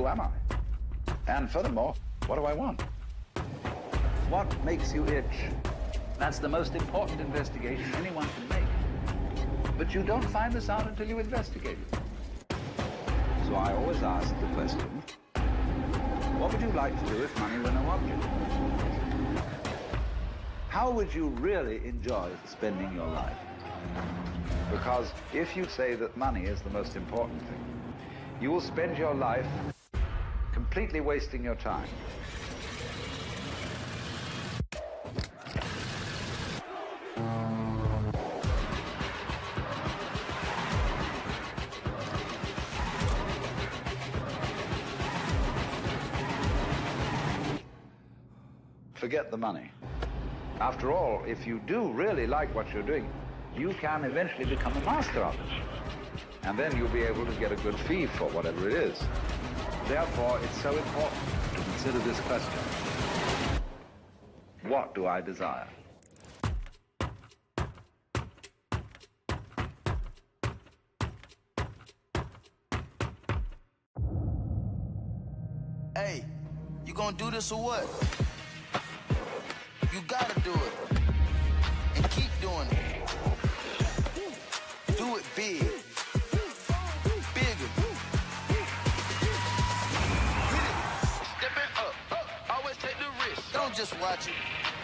who am I? And furthermore, what do I want? What makes you itch? That's the most important investigation anyone can make. But you don't find this out until you investigate it. So I always ask the question, what would you like to do if money were no object? How would you really enjoy spending your life? Because if you say that money is the most important thing, you will spend your life completely wasting your time. Forget the money. After all, if you do really like what you're doing, you can eventually become a master of it. And then you'll be able to get a good fee for whatever it is. Therefore, it's so important to consider this question. What do I desire? Hey, you gonna do this or what? You gotta do it. And keep doing it. Do it big. Bigger. Hit it. Stepping up. Always take the risk. Don't just watch it.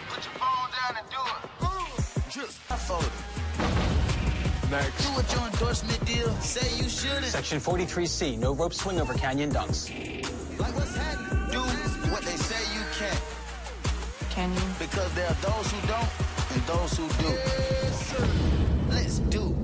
Put your phone down and do it. Just fold it. Next. Do what your endorsement deal. Say you shouldn't. Section 43C, no rope swing over canyon dunks. Like what's happening? Do what they say you can. Can you? Because there are those who don't and those who do. Yes, sir. Let's do.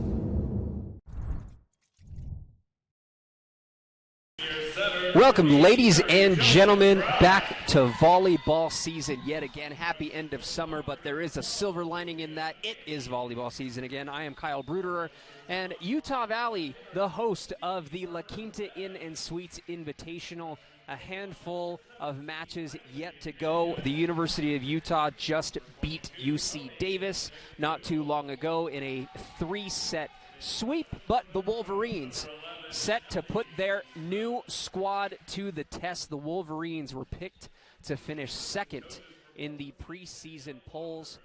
Welcome, ladies and gentlemen, back to volleyball season yet again. Happy end of summer, but there is a silver lining in that. It is volleyball season again. I am Kyle Bruderer, and Utah Valley, the host of the La Quinta Inn & Suites Invitational. A handful of matches yet to go. The University of Utah just beat UC Davis not too long ago in a 3-set sweep, but the Wolverines set to put their new squad to the test. The Wolverines were picked to finish second in the preseason polls,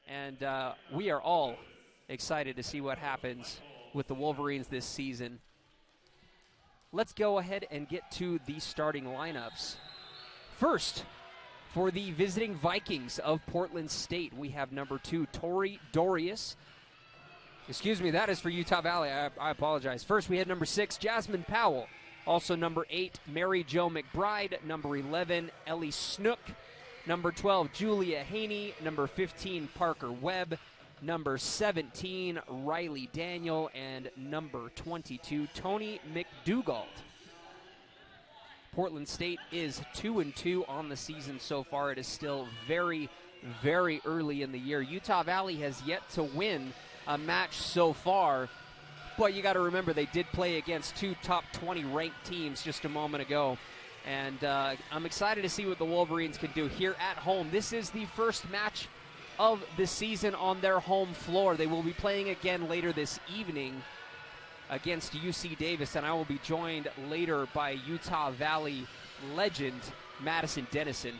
and we are all excited to see what happens with the Wolverines this season. Let's go ahead and get to the starting lineups. First, for the visiting Vikings of Portland State, we have number 2, Tori Dorius. Excuse me, that is for Utah Valley. I apologize. First, we had number 6, Jasmine Powell. Also number 8, Mary Jo McBride. Number 11, Ellie Snook. Number 12, Julia Haney. Number 15, Parker Webb. Number 17, Riley Daniel. And number 22, Tony McDougald. Portland State is 2-2 on the season so far. It is still very, very early in the year. Utah Valley has yet to win a match so far, but you got to remember they did play against 2 top 20 ranked teams just a moment ago. And I'm excited to see what the Wolverines can do here at home. This is the first match of the season on their home floor. They will be playing again later this evening against UC Davis, and I will be joined later by Utah Valley legend Madison Dennison.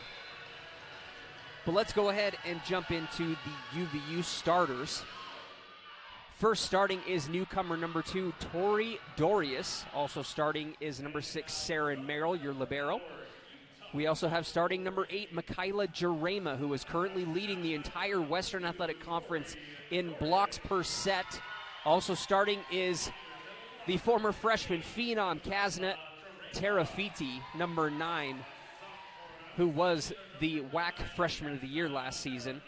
But let's go ahead and jump into the UVU starters. First starting is newcomer number 2, Tori Dorius. Also starting is number 6, Saren Merrill, your libero. We also have starting number 8, Michaela Jarema, who is currently leading the entire Western Athletic Conference in blocks per set. Also starting is the former freshman phenom, Kazna Terafiti, number 9, who was the WAC Freshman of the Year last season.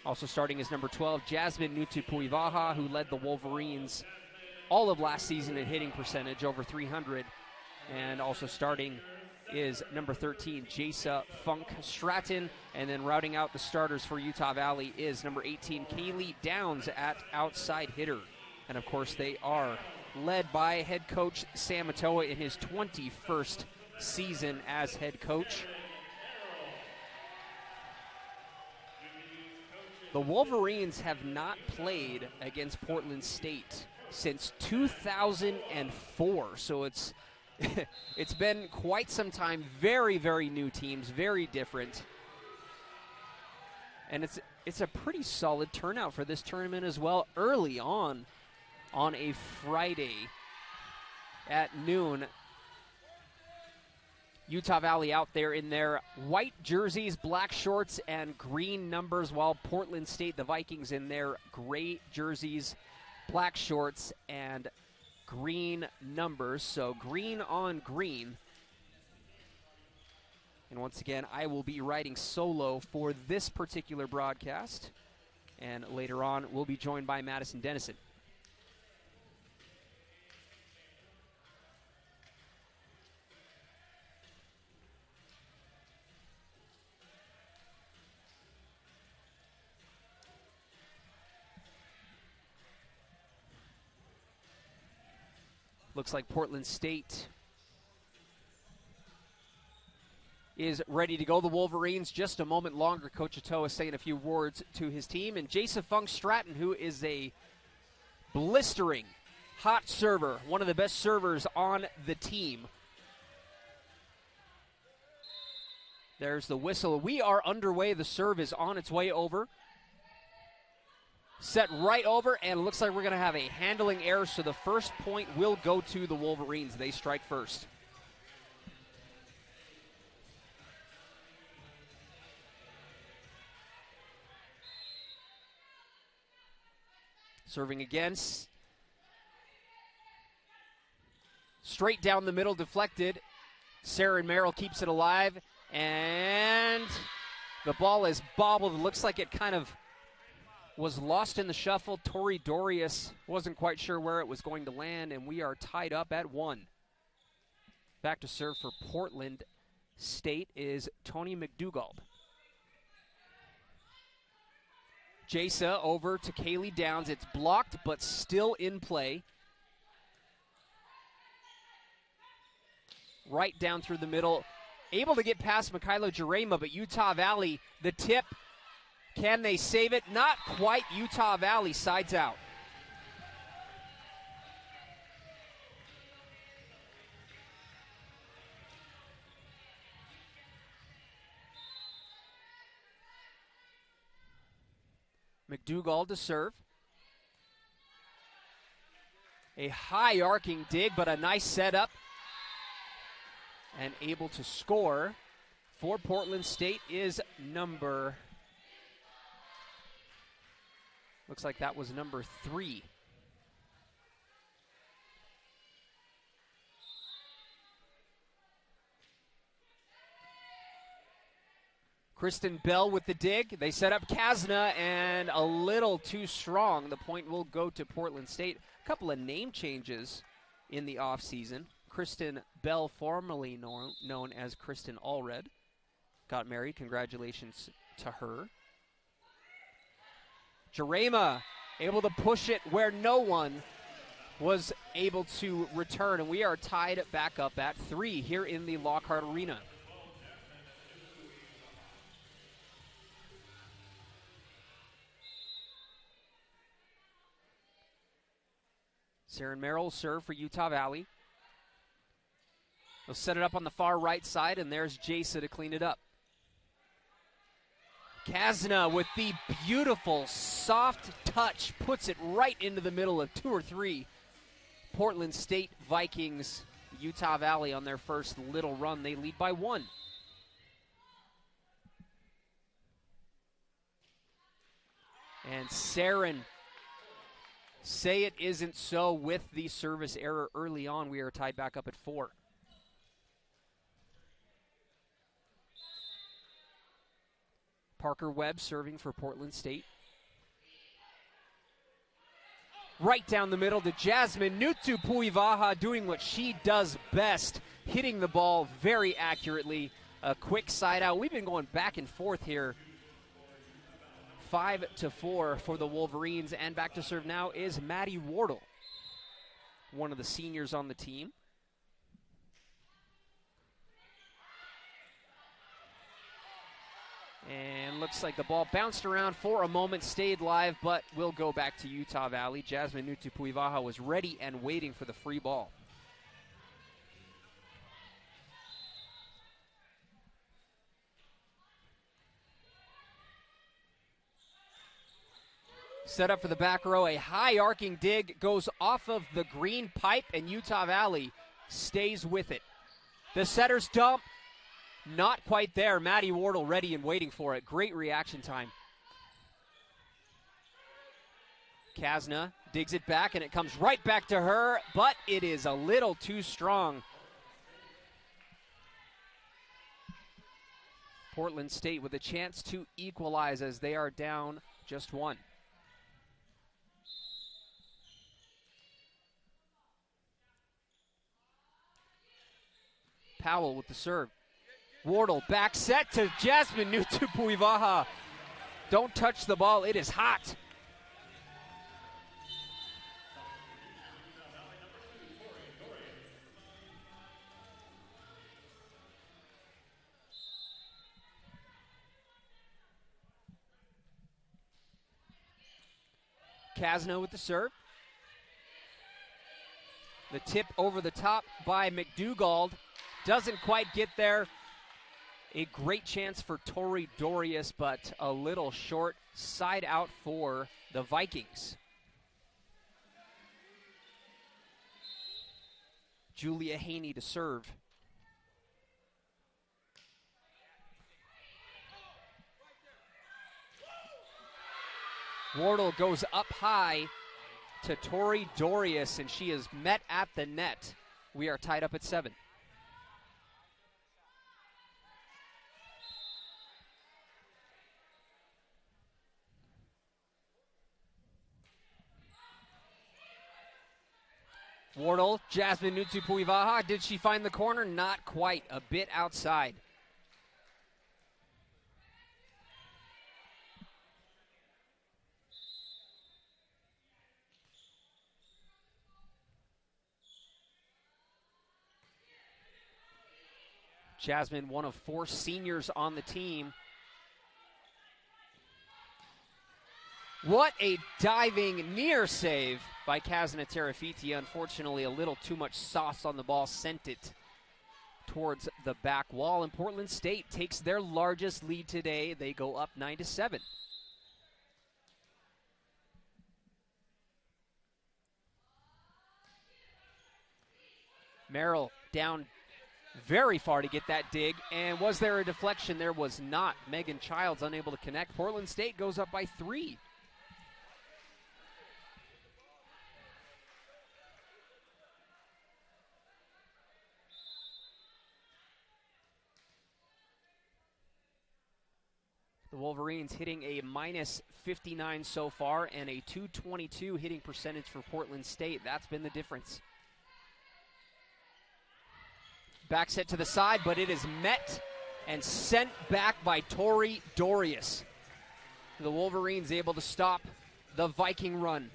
Also starting is number 12, Jasmine Nutupuivaha, who led the Wolverines all of last season in hitting percentage, over 300. And also starting is number 13, Jasa Funk Stratton. And then routing out the starters for Utah Valley is number 18, Kaylee Downs at outside hitter. And of course they are led by head coach Sam Matoa in his 21st season as head coach. The Wolverines have not played against Portland State since 2004, so it's it's been quite some time. Very, very new teams, very different. And it's a pretty solid turnout for this tournament as well. Early on a Friday at noon. Utah Valley out there in their white jerseys, black shorts, and green numbers, while Portland State, the Vikings, in their gray jerseys, black shorts, and green numbers. So green on green. And once again, I will be riding solo for this particular broadcast. And later on, we'll be joined by Madison Dennison. Looks like Portland State is ready to go. The Wolverines just a moment longer. Coach Atoa is saying a few words to his team. And Jason Funk Stratton, who is a blistering hot server, one of the best servers on the team. There's the whistle. We are underway. The serve is on its way over. Set right over, and it looks like we're going to have a handling error, so the first point will go to the Wolverines. They strike first. Serving against. Straight down the middle, deflected. Sarah Merrill keeps it alive, and the ball is bobbled. It looks like it kind of was lost in the shuffle. Tori Dorius wasn't quite sure where it was going to land, and we are tied up at 1. Back to serve for Portland State is Tony McDougald. Jasa over to Kaylee Downs. It's blocked, but still in play. Right down through the middle. Able to get past Mikhailo Jarema, but Utah Valley, the tip. Can they save it? Not quite. Utah Valley sides out. McDougald to serve. A high arcing dig, but a nice setup. And able to score for Portland State is number... Looks like that was number 3. Kristen Bell with the dig. They set up Kazna, and a little too strong. The point will go to Portland State. A couple of name changes in the offseason. Kristen Bell, formerly known as Kristen Allred, got married. Congratulations to her. Jarema able to push it where no one was able to return, and we are tied back up at 3 here in the Lockhart Arena. Sarah Merrill serve for Utah Valley. They'll set it up on the far right side, and there's Jasa to clean it up. Kazna with the beautiful soft touch puts it right into the middle of 2 or 3 Portland State Vikings. Utah Valley on their first little run. They lead by 1. And Saren, say it isn't so with the service error early on. We are tied back up at 4. Parker Webb serving for Portland State. Right down the middle to Jasmine Nutu-Puivaha, doing what she does best, hitting the ball very accurately. A quick side out. We've been going back and forth here. 5-4 for the Wolverines, and back to serve now is Maddie Wardle, one of the seniors on the team. And looks like the ball bounced around for a moment, stayed live, but will go back to Utah Valley. Jasmine Nutu-Puivaha was ready and waiting for the free ball. Set up for the back row. A high arcing dig goes off of the green pipe, and Utah Valley stays with it. The setter's dump, not quite there. Maddie Wardle ready and waiting for it. Great reaction time. Kasna digs it back, and it comes right back to her, but it is a little too strong. Portland State with a chance to equalize as they are down just one. Powell with the serve. Wardle back set to Jasmine Nutupuivaha. Don't touch the ball, it is hot. Kasna with the serve. The tip over the top by McDougald. Doesn't quite get there. A great chance for Tori Dorius, but a little short. Side out for the Vikings. Julia Haney to serve. Wardle goes up high to Tori Dorius, and she is met at the net. We are tied up at 7. Wardle, Jasmine Nutupuivaha. Did she find the corner? Not quite. A bit outside. Jasmine, one of 4 seniors on the team. What a diving near save by Kasna Terafiti. Unfortunately, a little too much sauce on the ball sent it towards the back wall. And Portland State takes their largest lead today. They go up 9-7. Merrill down very far to get that dig. And was there a deflection? There was not. Megan Childs unable to connect. Portland State goes up by 3. The Wolverines hitting a -59 so far and a .222 hitting percentage for Portland State. That's been the difference. Back set to the side, but it is met and sent back by Tori Dorius. The Wolverines able to stop the Viking run.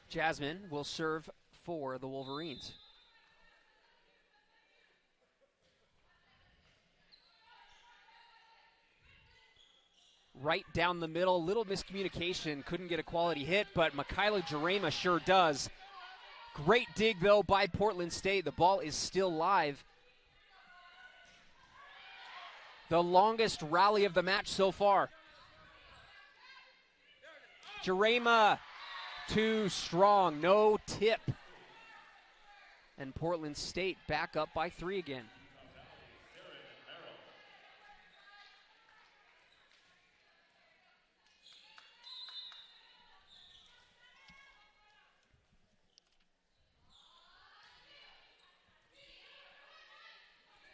Jasmine will serve for the Wolverines. Right down the middle, little miscommunication, couldn't get a quality hit, but Michaela Jarema sure does. Great dig, though, by Portland State. The ball is still live. The longest rally of the match so far. Jarema, too strong, no tip. And Portland State back up by 3 again.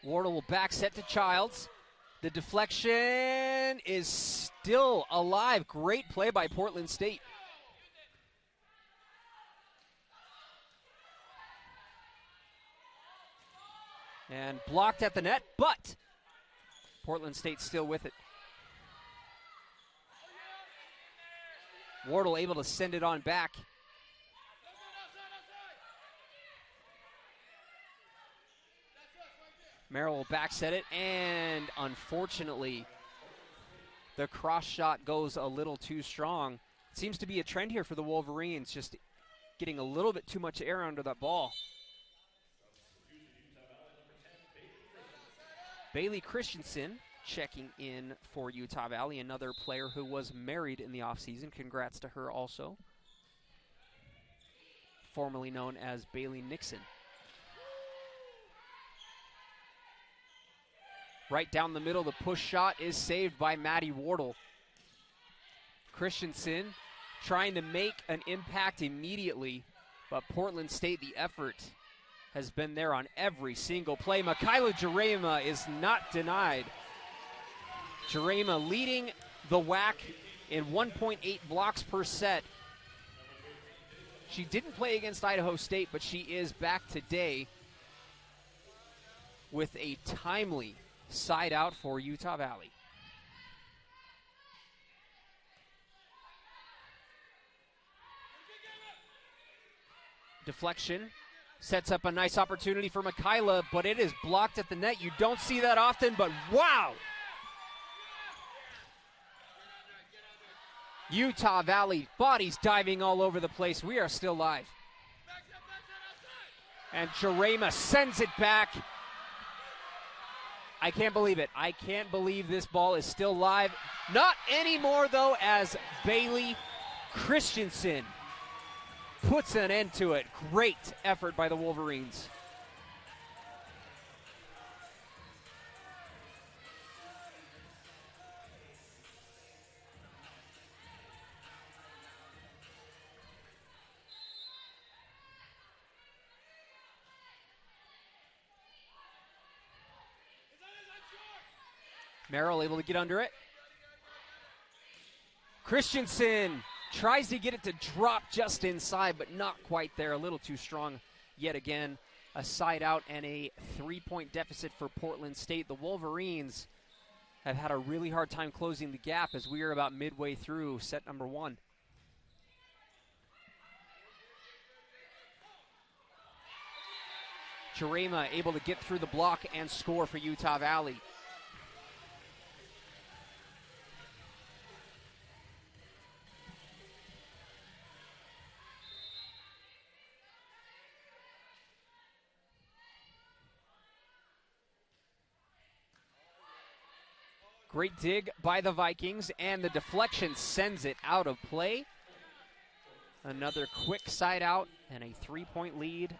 Wardle will back set to Childs. The deflection is still alive. Great play by Portland State. And blocked at the net, but Portland State still with it. Wardle able to send it on back. Merrill will back set it, and unfortunately, The cross shot goes a little too strong. It seems to be a trend here for the Wolverines, just getting a little bit too much air under that ball. Bailey Christensen checking in for Utah Valley, another player who was married in the offseason. Congrats to her also. Formerly known as Bailey Nixon. Right down the middle, the push shot is saved by Maddie Wardle. Christensen trying to make an impact immediately, but Portland State, the effort has been there on every single play. Michaela Jarema is not denied. Jarema leading the WAC in 1.8 blocks per set. She didn't play against Idaho State, but she is back today with a timely side out for Utah Valley. Deflection sets up a nice opportunity for Michaela, but it is blocked at the net. You don't see that often, but wow! Utah Valley, bodies diving all over the place. We are still live. And Jarema sends it back. I can't believe it. I can't believe this ball is still live. Not anymore, though, as Bailey Christensen puts an end to it. Great effort by the Wolverines. Merrill able to get under it. Christensen tries to get it to drop just inside, but not quite there. A little too strong yet again. A side out and a 3-point deficit for Portland State. The Wolverines have had a really hard time closing the gap as we are about midway through set number 1. Jarema able to get through the block and score for Utah Valley. Great dig by the Vikings, and the deflection sends it out of play. Another quick side out and a 3-point lead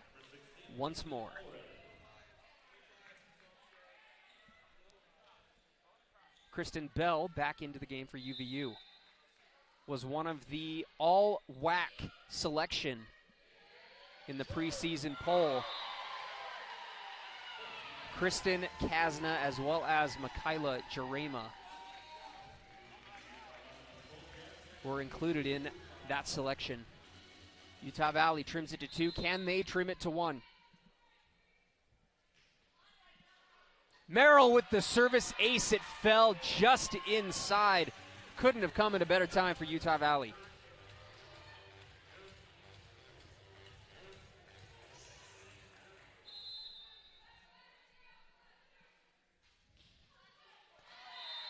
once more. Kristen Bell back into the game for UVU. Was one of the all-WAC selection in the preseason poll. Kristen Kasna as well as Michaela Jarema were included in that selection. Utah Valley trims it to 2. Can they trim it to 1? Merrill with the service ace. It fell just inside. Couldn't have come at a better time for Utah Valley.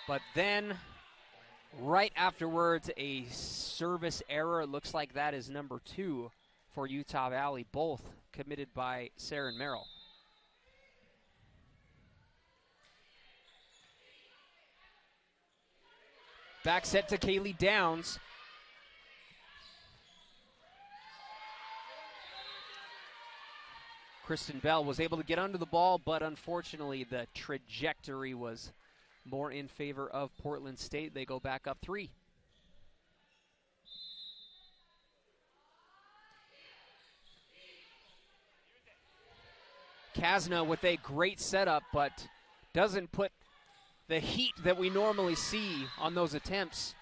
But then, right afterwards, a service error. It looks like that is number 2 for Utah Valley, both committed by Sarah and Merrill. Back set to Kaylee Downs. Kristen Bell was able to get under the ball, but unfortunately the trajectory was more in favor of Portland State. They go back up 3. Kasna with a great setup, but doesn't put the heat that we normally see on those attempts.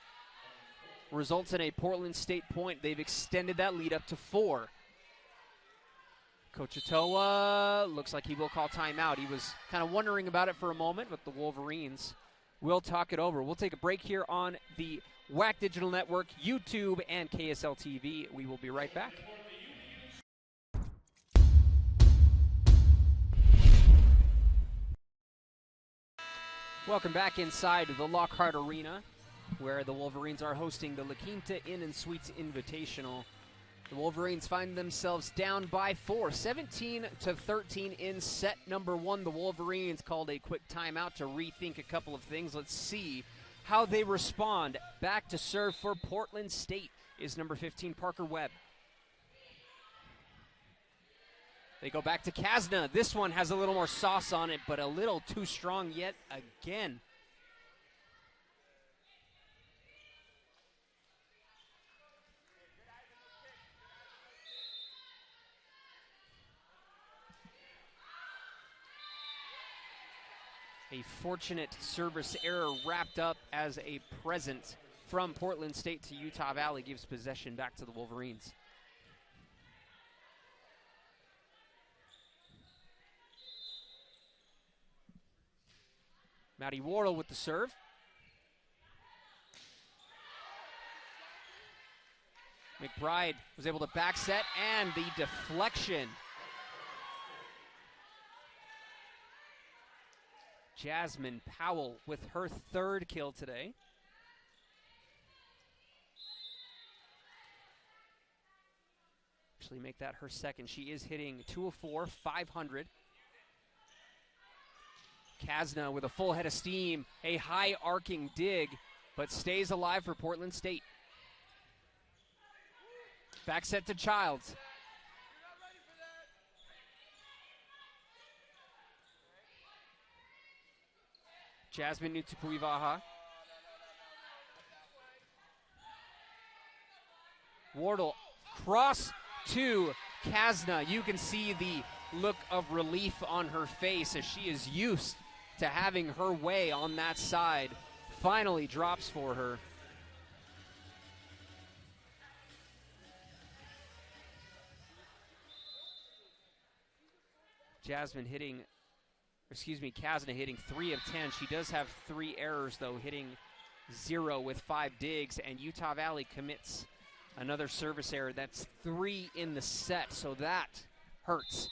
Results in a Portland State point. They've extended that lead up to 4. Coach Otoa looks like he will call timeout. He was kind of wondering about it for a moment, but the Wolverines will talk it over. We'll take a break here on the WAC Digital Network, YouTube, and KSL TV. We will be right back. Welcome back inside the Lockhart Arena where the Wolverines are hosting the Quinta Inn & Suites Invitational. The Wolverines find themselves down by 4, 17-13 in set number 1. The Wolverines called a quick timeout to rethink a couple of things. Let's see how they respond. Back to serve for Portland State is number 15, Parker Webb. They go back to Kasna. This one has a little more sauce on it, but a little too strong yet again. A fortunate service error wrapped up as a present from Portland State to Utah Valley gives possession back to the Wolverines. Maddie Wardle with the serve. McBride was able to back set and the deflection. Jasmine Powell with her 3rd kill today. Actually make that her 2nd. She is hitting 2 of 4, 500. Kasna with a full head of steam, a high arcing dig, but stays alive for Portland State. Back set to Childs. Jasmine Nutupuivaha. Wardle cross to Kasna. You can see the look of relief on her face as she is used to having her way on that side. Finally drops for her. Kasna hitting 3 of 10. She does have 3 errors though, hitting 0 with 5 digs, and Utah Valley commits another service error. That's 3 in the set, so that hurts.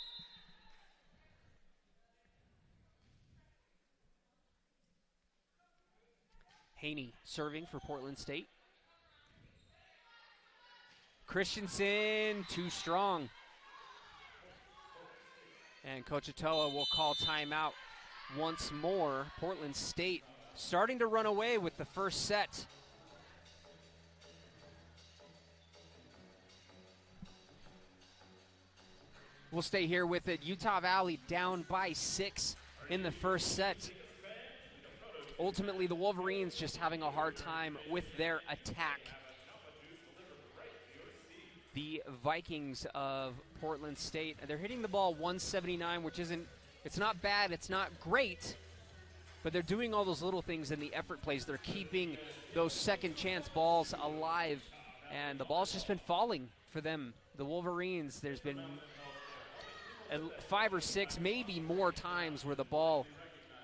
Haney serving for Portland State. Christensen, too strong. And Coach Atoa will call timeout once more. Portland State starting to run away with the first set. We'll stay here with it. Utah Valley down by 6 in the first set. Ultimately, the Wolverines just having a hard time with their attack. The Vikings of Portland State, they're hitting the ball 179, which it's not bad, it's not great, but they're doing all those little things in the effort plays. They're keeping those second chance balls alive, and the ball's just been falling for them. The Wolverines, there's been 5 or 6, maybe more times where the ball,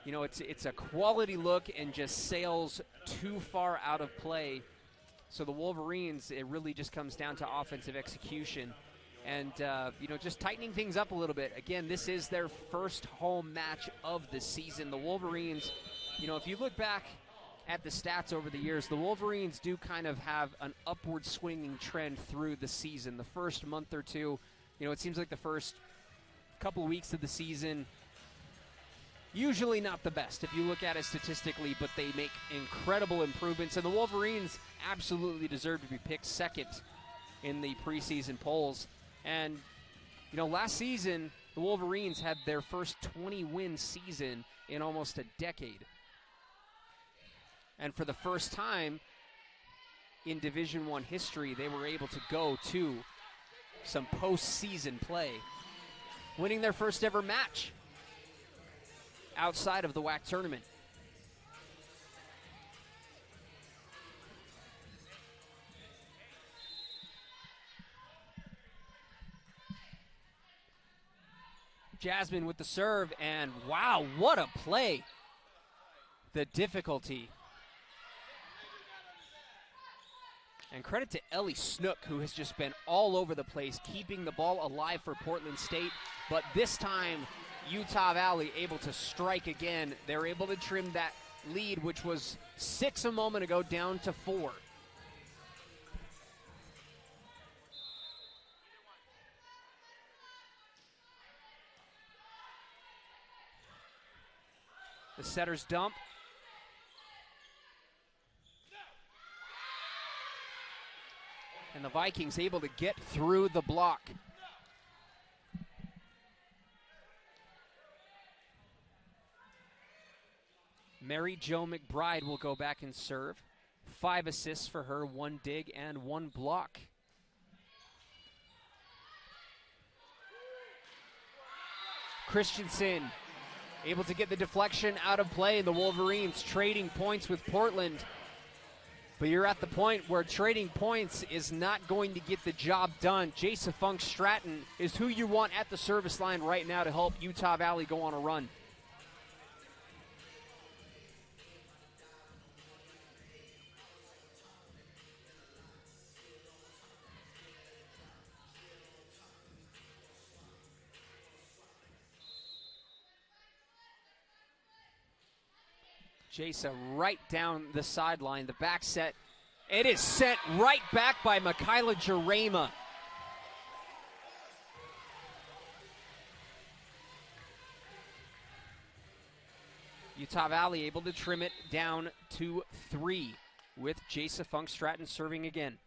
it's a quality look and just sails too far out of play. So the Wolverines, it really just comes down to offensive execution and, just tightening things up a little bit. Again, this is their first home match of the season. The Wolverines, if you look back at the stats over the years, the Wolverines do kind of have an upward swinging trend through the season. The first month or two, it seems like the first couple weeks of the season, usually not the best if you look at it statistically, but they make incredible improvements. And the Wolverines absolutely deserve to be picked second in the preseason polls. And, last season, the Wolverines had their first 20-win season in almost a decade. And for the first time in Division I history, they were able to go to some postseason play, winning their first ever match outside of the WAC tournament. Jasmine with the serve, and wow, what a play. The difficulty. And credit to Ellie Snook, who has just been all over the place, keeping the ball alive for Portland State. But this time, Utah Valley able to strike again. They're able to trim that lead, which was 6 a moment ago, down to 4. The setter's dump. And the Vikings able to get through the block. Mary Jo McBride will go back and serve. 5 assists for her, 1 dig and 1 block. Christensen able to get the deflection out of play. The Wolverines trading points with Portland. But you're at the point where trading points is not going to get the job done. Jasa Funk Stratton is who you want at the service line right now to help Utah Valley go on a run. Jasa right down the sideline. The back set, it is sent right back by Michaela Jarema. Utah Valley able to trim it down to 3 with Jasa Funk Stratton serving again.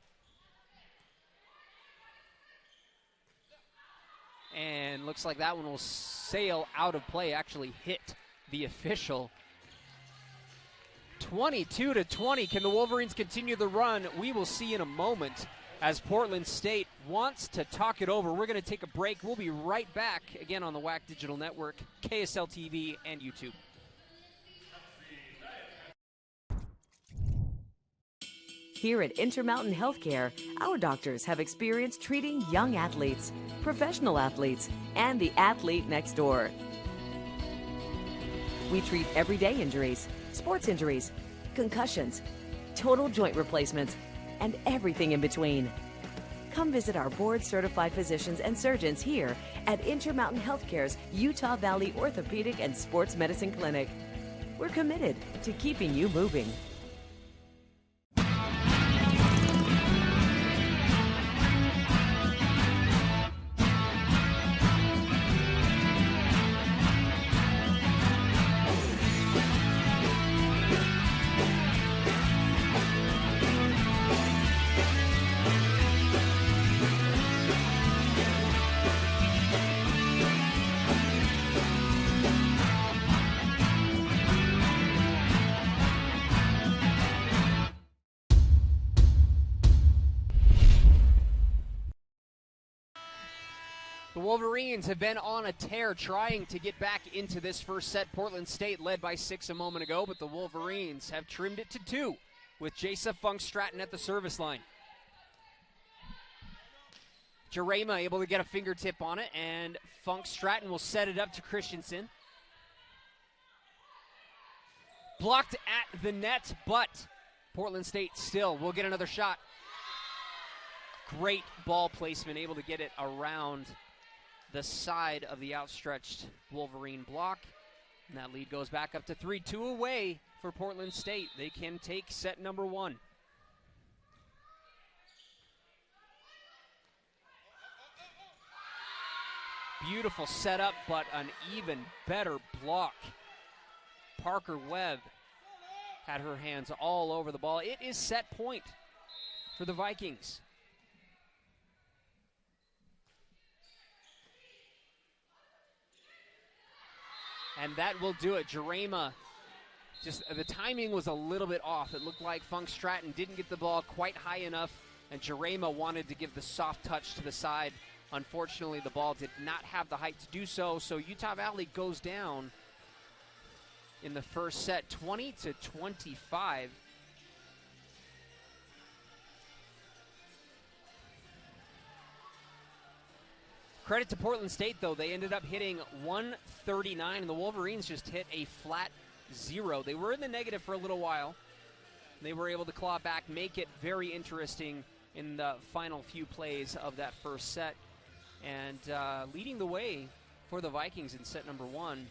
And looks like that one will sail out of play, actually hit the official. 22-20. Can the Wolverines continue the run? We will see in a moment as Portland State wants to talk it over. We're going to take a break. We'll be right back again on the WAC Digital Network, KSL TV, and YouTube. Here at Intermountain Healthcare, our doctors have experience treating young athletes, professional athletes, and the athlete next door. We treat everyday injuries, sports injuries, concussions, total joint replacements, and everything in between. Come visit our board-certified physicians and surgeons here at Intermountain Healthcare's Utah Valley Orthopedic and Sports Medicine Clinic. We're committed to keeping you moving. The Wolverines have been on a tear trying to get back into this first set. Portland State led by 6 a moment ago, but the Wolverines have trimmed it to 2 with Jasa Funk Stratton at the service line. Jarema able to get a fingertip on it, and Funk Stratton will set it up to Christensen. Blocked at the net, but Portland State still will get another shot. Great ball placement, able to get it around the side of the outstretched Wolverine block. And that lead goes back up to 3-2 away for Portland State. They can take set number 1. Beautiful setup, but an even better block. Parker Webb had her hands all over the ball. It is set point for the Vikings. And that will do it. Jarema, just the timing was a little bit off. It looked like Funk Stratton didn't get the ball quite high enough, and Jarema wanted to give the soft touch to the side. Unfortunately, the ball did not have the height to do so, so Utah Valley goes down in the first set, 20-25. Credit to Portland State, though. They ended up hitting 139, and the Wolverines just hit a flat 0. They were in the negative for a little while. They were able to claw back, make it very interesting in the final few plays of that first set. And leading the way for the Vikings in set number 1,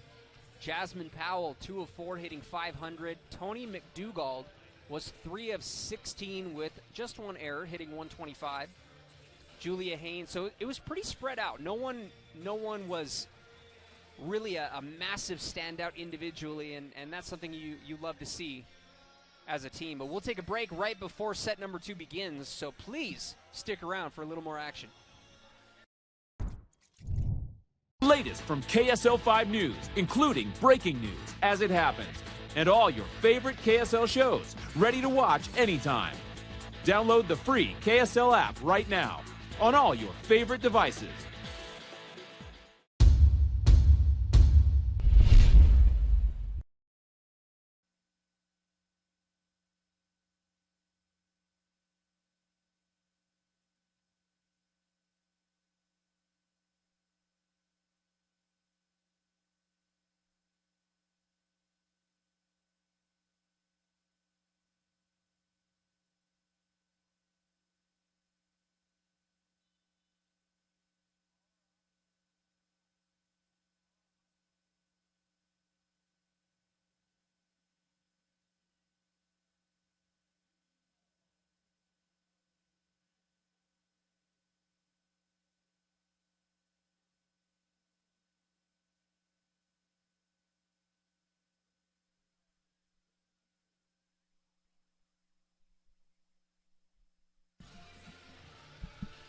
Jasmine Powell, 2 of 4, hitting .500. Tony McDougald was 3 of 16 with just one error, hitting .125. Julia Haynes, so it was pretty spread out. No one was really a massive standout individually, and that's something you love to see as a team. But we'll take a break right before set number 2 begins, so please stick around for a little more action. Latest from KSL 5 News, including breaking news as it happens, and all your favorite KSL shows, ready to watch anytime. Download the free KSL app right now on all your favorite devices.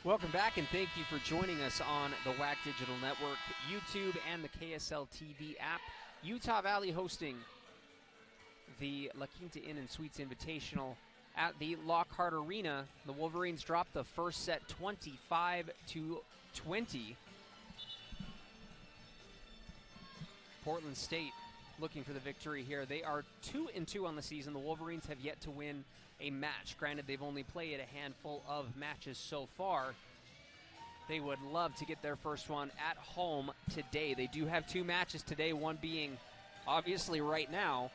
Welcome back, and thank you for joining us on the WAC Digital Network, YouTube, and the KSL TV app. Utah Valley hosting the La Quinta Inn and Suites Invitational at the Lockhart Arena. The Wolverines dropped the first set 25-20. Portland State looking for the victory here. They are 2-2 on the season. The Wolverines have yet to win a match. Granted, they've only played a handful of matches so far. They would love to get their first one at home today. They do have 2 matches today, one being obviously right now,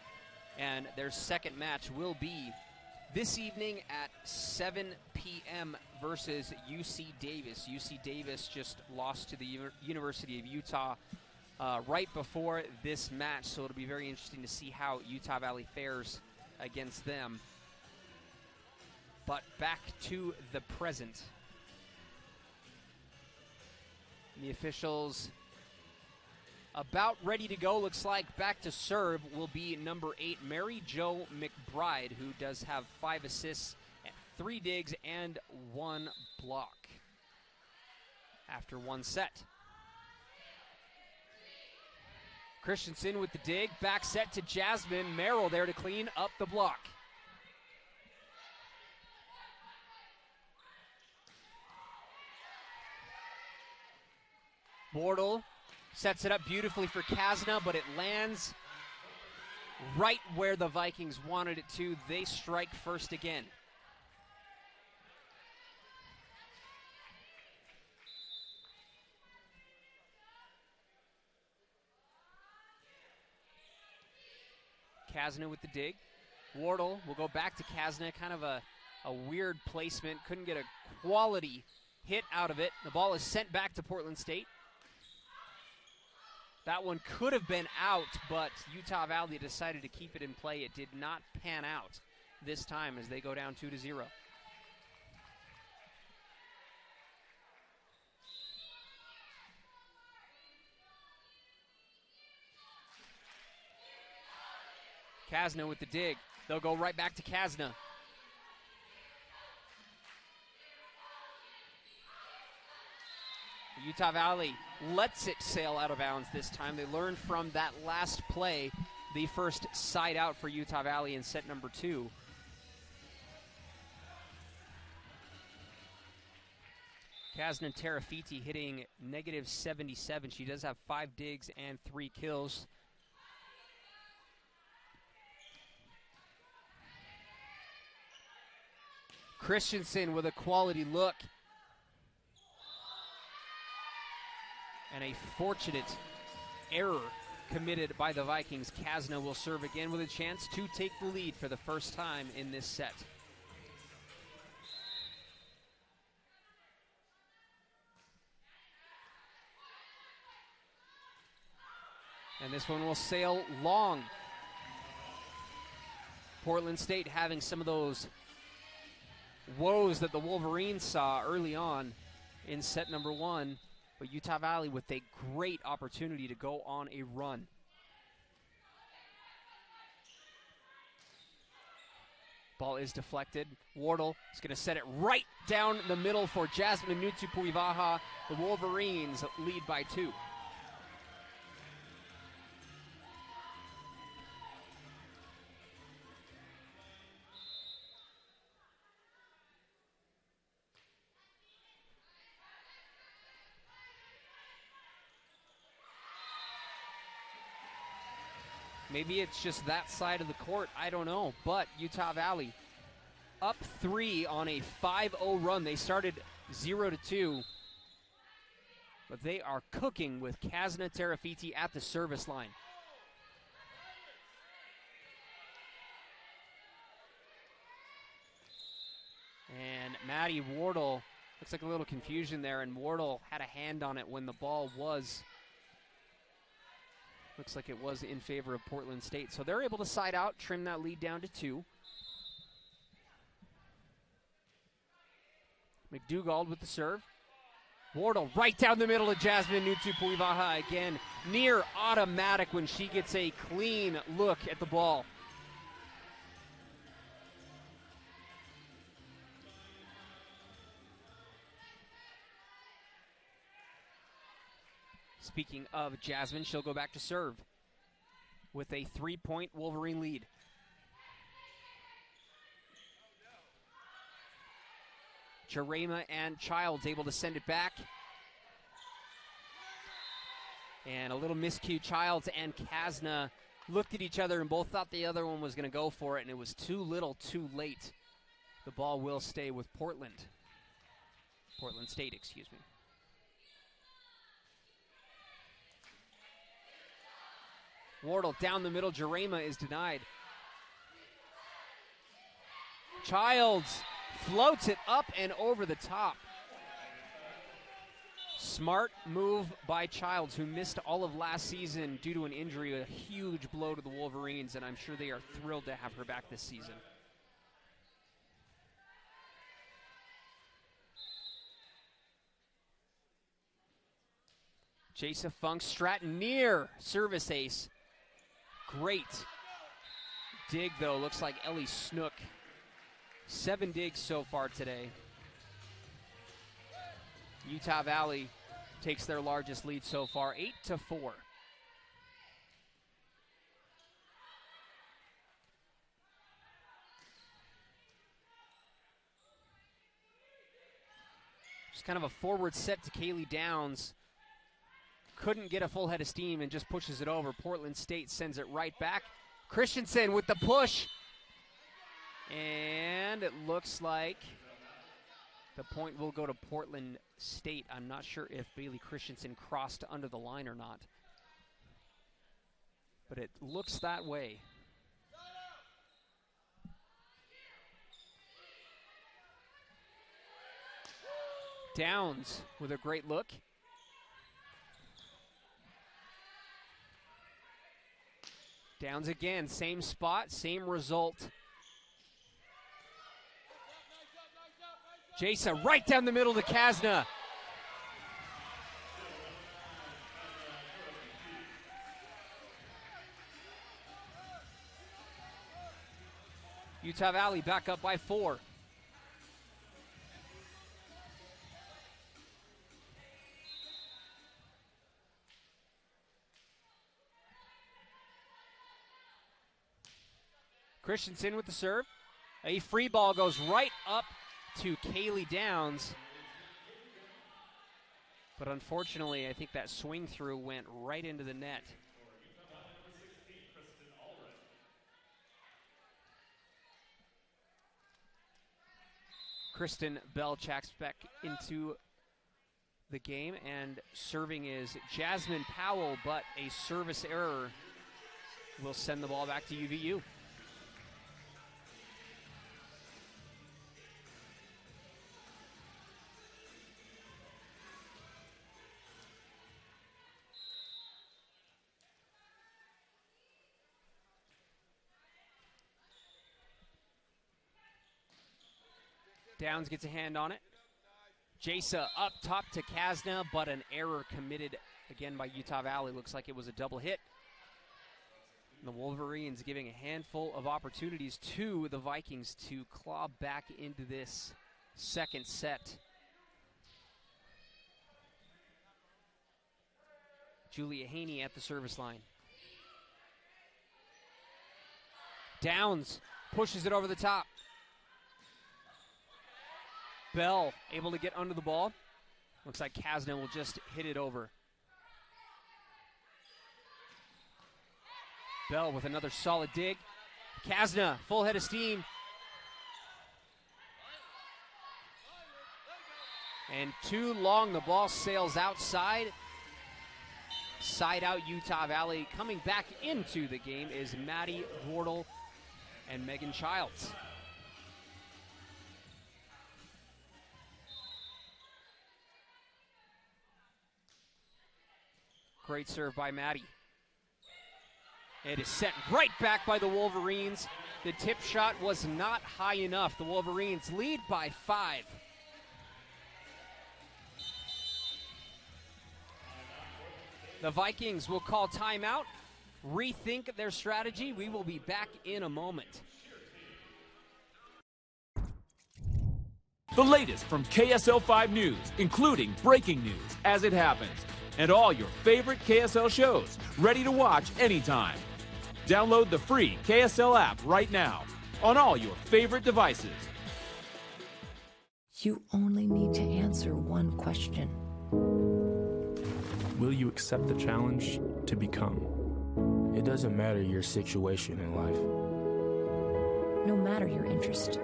and their second match will be this evening at 7 p.m. versus UC Davis. UC Davis just lost to the University of Utah right before this match, so it'll be very interesting to see how Utah Valley fares against them. But back to the present. The officials about ready to go. Looks like back to serve will be number 8, Mary Jo McBride, who does have 5 assists, 3 digs, and 1 block after 1 set. Christensen with the dig. Back set to Jasmine. Merrill there to clean up the block. Bortle sets it up beautifully for Kazna, but it lands right where the Vikings wanted it to. They strike first again. Kazna with the dig. Wardle will go back to Kazna, kind of a weird placement. Couldn't get a quality hit out of it. The ball is sent back to Portland State. That one could have been out, but Utah Valley decided to keep it in play. It did not pan out this time as they go down 2-0. Kazna with the dig. They'll go right back to Kazna. Utah Valley lets it sail out of bounds this time. They learned from that last play, the first side out for Utah Valley in set number 2. Kazna Terafiti hitting -77. She does have 5 digs and 3 kills. Christensen with a quality look. And a fortunate error committed by the Vikings. Kazna will serve again with a chance to take the lead for the first time in this set. And this one will sail long. Portland State having some of those woes that the Wolverines saw early on in set number 1. But Utah Valley with a great opportunity to go on a run. Ball is deflected. Wardle is going to set it right down the middle for Jasmine Nutupuivaha. The Wolverines lead by 2. Maybe it's just that side of the court, I don't know. But Utah Valley up 3 on a 5-0 run. They started 0-2. But they are cooking with Kasna Terafiti at the service line. And Maddie Wardle, looks like a little confusion there, and Wardle had a hand on it when the ball was... Looks like it was in favor of Portland State. So they're able to side out, trim that lead down to 2. McDougald with the serve. Wardle right down the middle of Jasmine Nutupuivaha again. Near automatic when she gets a clean look at the ball. Speaking of Jasmine, she'll go back to serve with a 3-point Wolverine lead. Jarema and Childs able to send it back. And a little miscue. Childs and Kasna looked at each other and both thought the other one was going to go for it, and it was too little, too late. The ball will stay with Portland. Portland State, excuse me. Wardle down the middle. Jarema is denied. Childs floats it up and over the top. Smart move by Childs, who missed all of last season due to an injury, a huge blow to the Wolverines, and I'm sure they are thrilled to have her back this season. Jasa Funk Stratton near service ace. Great dig, though. Looks like Ellie Snook. 7 digs so far today. Utah Valley takes their largest lead so far, 8-4. Just kind of a forward set to Kaylee Downs. Couldn't get a full head of steam and just pushes it over. Portland State sends it right back. Christensen with the push. And it looks like the point will go to Portland State. I'm not sure if Bailey Christensen crossed under the line or not, but it looks that way. Downs with a great look. Downs again, same spot, same result. Jasa right down the middle to Kasna. Utah Valley back up by 4. Christensen with the serve. A free ball goes right up to Kaylee Downs. But unfortunately, I think that swing through went right into the net. Kristen Bell checks back into the game, and serving is Jasmine Powell, but a service error will send the ball back to UVU. Downs gets a hand on it. Jasa up top to Kasna, but an error committed again by Utah Valley. Looks like it was a double hit. And the Wolverines giving a handful of opportunities to the Vikings to claw back into this second set. Julia Haney at the service line. Downs pushes it over the top. Bell able to get under the ball. Looks like Kasna will just hit it over. Bell with another solid dig. Kasna, full head of steam. And too long, the ball sails outside. Side out Utah Valley. Coming back into the game is Maddie Wardle and Megan Childs. Great serve by Maddie. It is sent right back by the Wolverines. The tip shot was not high enough. The Wolverines lead by 5. The Vikings will call timeout, rethink their strategy. We will be back in a moment. The latest from KSL 5 News, including breaking news as it happens, and all your favorite KSL shows, ready to watch anytime. Download the free KSL app right now on all your favorite devices. You only need to answer one question. Will you accept the challenge to become? It doesn't matter your situation in life. No matter your interest.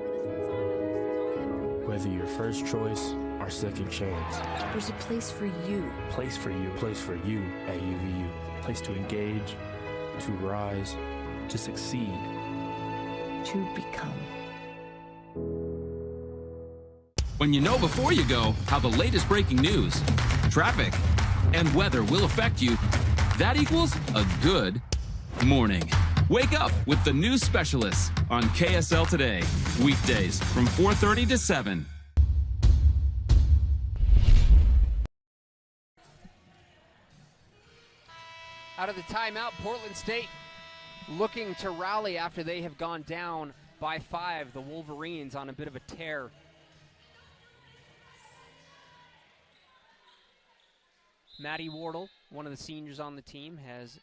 Whether your first choice or second chance. There's a place for you. Place for you. Place for you at UVU. Place to engage, To rise. to succeed. To become. When you know before you go how the latest breaking news, traffic, and weather will affect you, that equals a good morning. Wake up with the news specialists on KSL Today, weekdays from 4:30 to 7. Out of the timeout, Portland State looking to rally after they have gone down by 5. The Wolverines on a bit of a tear. Maddie Wardle, one of the seniors on the team, has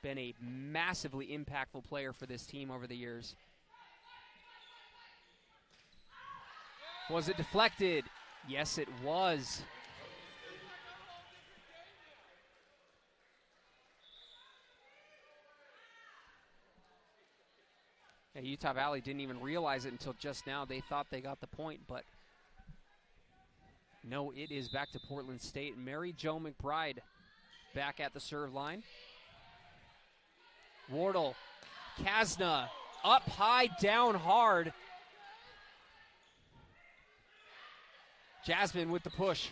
been a massively impactful player for this team over the years. Was it deflected? Yes, it was. Yeah, Utah Valley didn't even realize it until just now. They thought they got the point, but no, it is back to Portland State. Mary Jo McBride back at the serve line. Wardle, Kasna, up high, down hard. Jasmine with the push.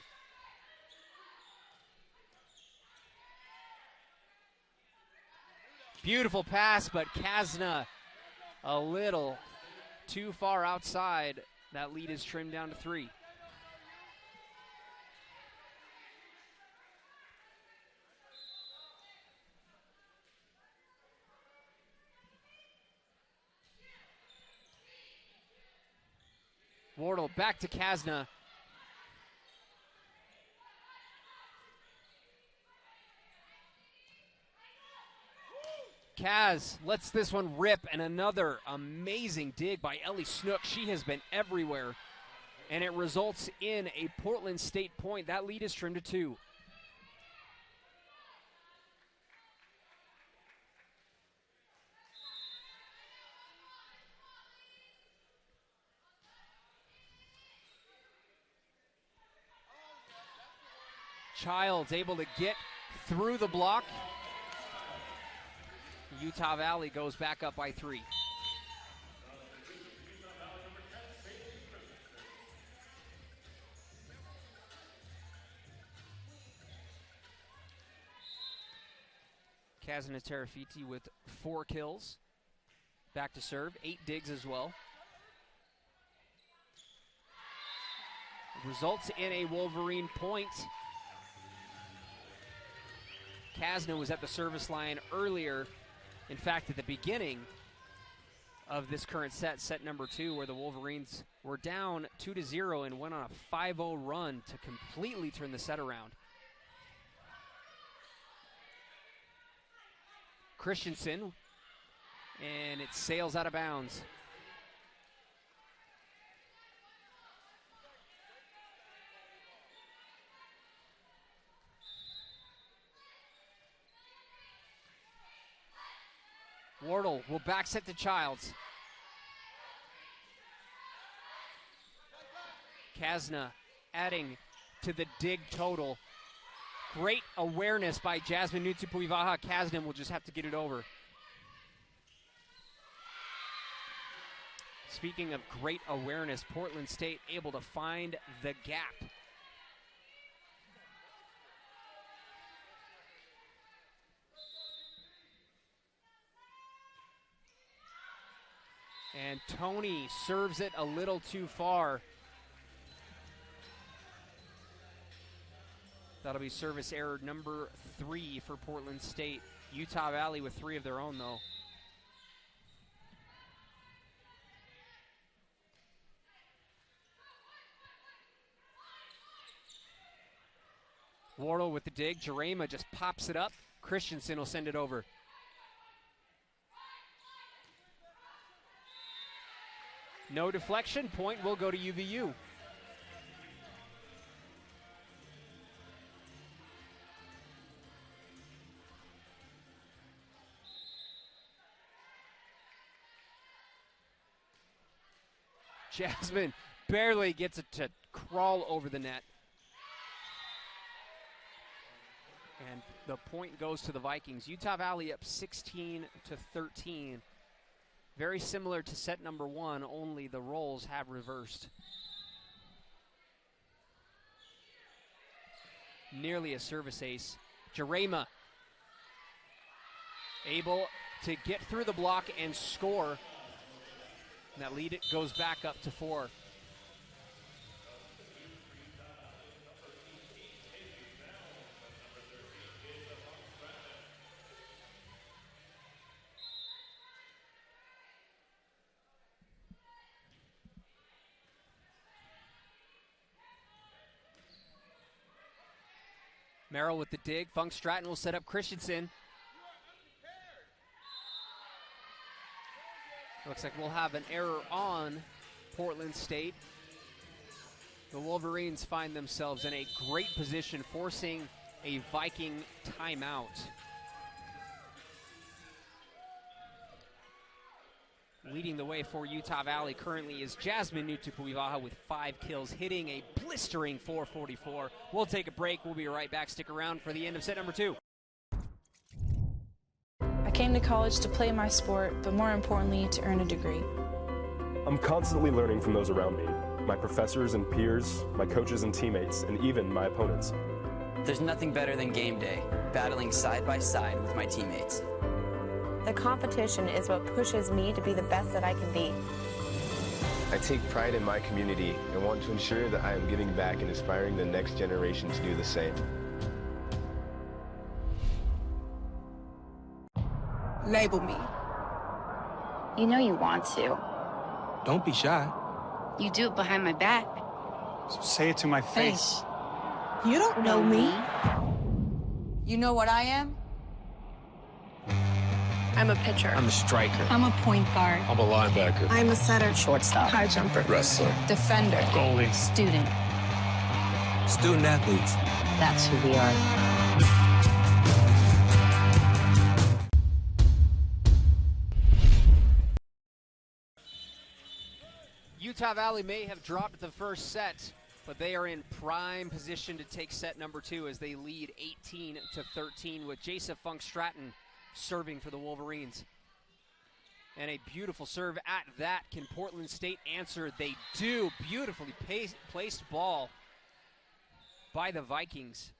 Beautiful pass, but Kasna a little too far outside. That lead is trimmed down to 3. Wardle back to Kasna. Kaz lets this one rip, and another amazing dig by Ellie Snook. She has been everywhere, and it results in a Portland State point. That lead is trimmed to 2. Childs able to get through the block. Utah Valley goes back up by 3. Kazana Terafiti with 4 kills. Back to serve, 8 digs as well. results in a Wolverine point. Kasna was at the service line earlier. In fact, at the beginning of this current set, set number 2, where the Wolverines were down 2-0 and went on a 5-0 run to completely turn the set around. Christensen, and it sails out of bounds. Wardle will back set to Childs. Kasna adding to the dig total. Great awareness by Jasmine Nutupuivaha. Kasna will just have to get it over. Speaking of great awareness, Portland State able to find the gap. And Tony serves it a little too far. That'll be service error number 3 for Portland State. Utah Valley with 3 of their own, though. Wardle with the dig. Jarema just pops it up. Christensen will send it over. No deflection. Point will go to UVU. Jasmine barely gets it to crawl over the net. And the point goes to the Vikings. Utah Valley up 16-13. Very similar to set number 1, only the roles have reversed. Nearly a service ace. Jarema able to get through the block and score. And that lead goes back up to 4. Merrill with the dig. Funk Stratton will set up Christensen. Looks like we'll have an error on Portland State. The Wolverines find themselves in a great position, forcing a Viking timeout. Leading the way for Utah Valley currently is Jasmine Nutupuivaha with 5 kills, hitting a blistering .444. We'll take a break. We'll be right back. Stick around for the end of set number 2. I came to college to play my sport, but more importantly, to earn a degree. I'm constantly learning from those around me, my professors and peers, my coaches and teammates, and even my opponents. There's nothing better than game day, battling side by side with my teammates. The competition is what pushes me to be the best that I can be. I take pride in my community and want to ensure that I am giving back and inspiring the next generation to do the same. Label me. You know you want to. Don't be shy. You do it behind my back. So say it to my face. Hey, you don't know me. You know what I am? I'm a pitcher. I'm a striker. I'm a point guard. I'm a linebacker. I'm a setter. Shortstop. High jumper. Wrestler. Defender. Goalie. Student. Student athletes. That's who we are. Utah Valley may have dropped the first set, but they are in prime position to take set number 2 as they lead 18-13 with Jasa Funk Stratton serving for the Wolverines. And a beautiful serve at that. Can Portland State answer? They do. Beautifully placed ball by the Vikings.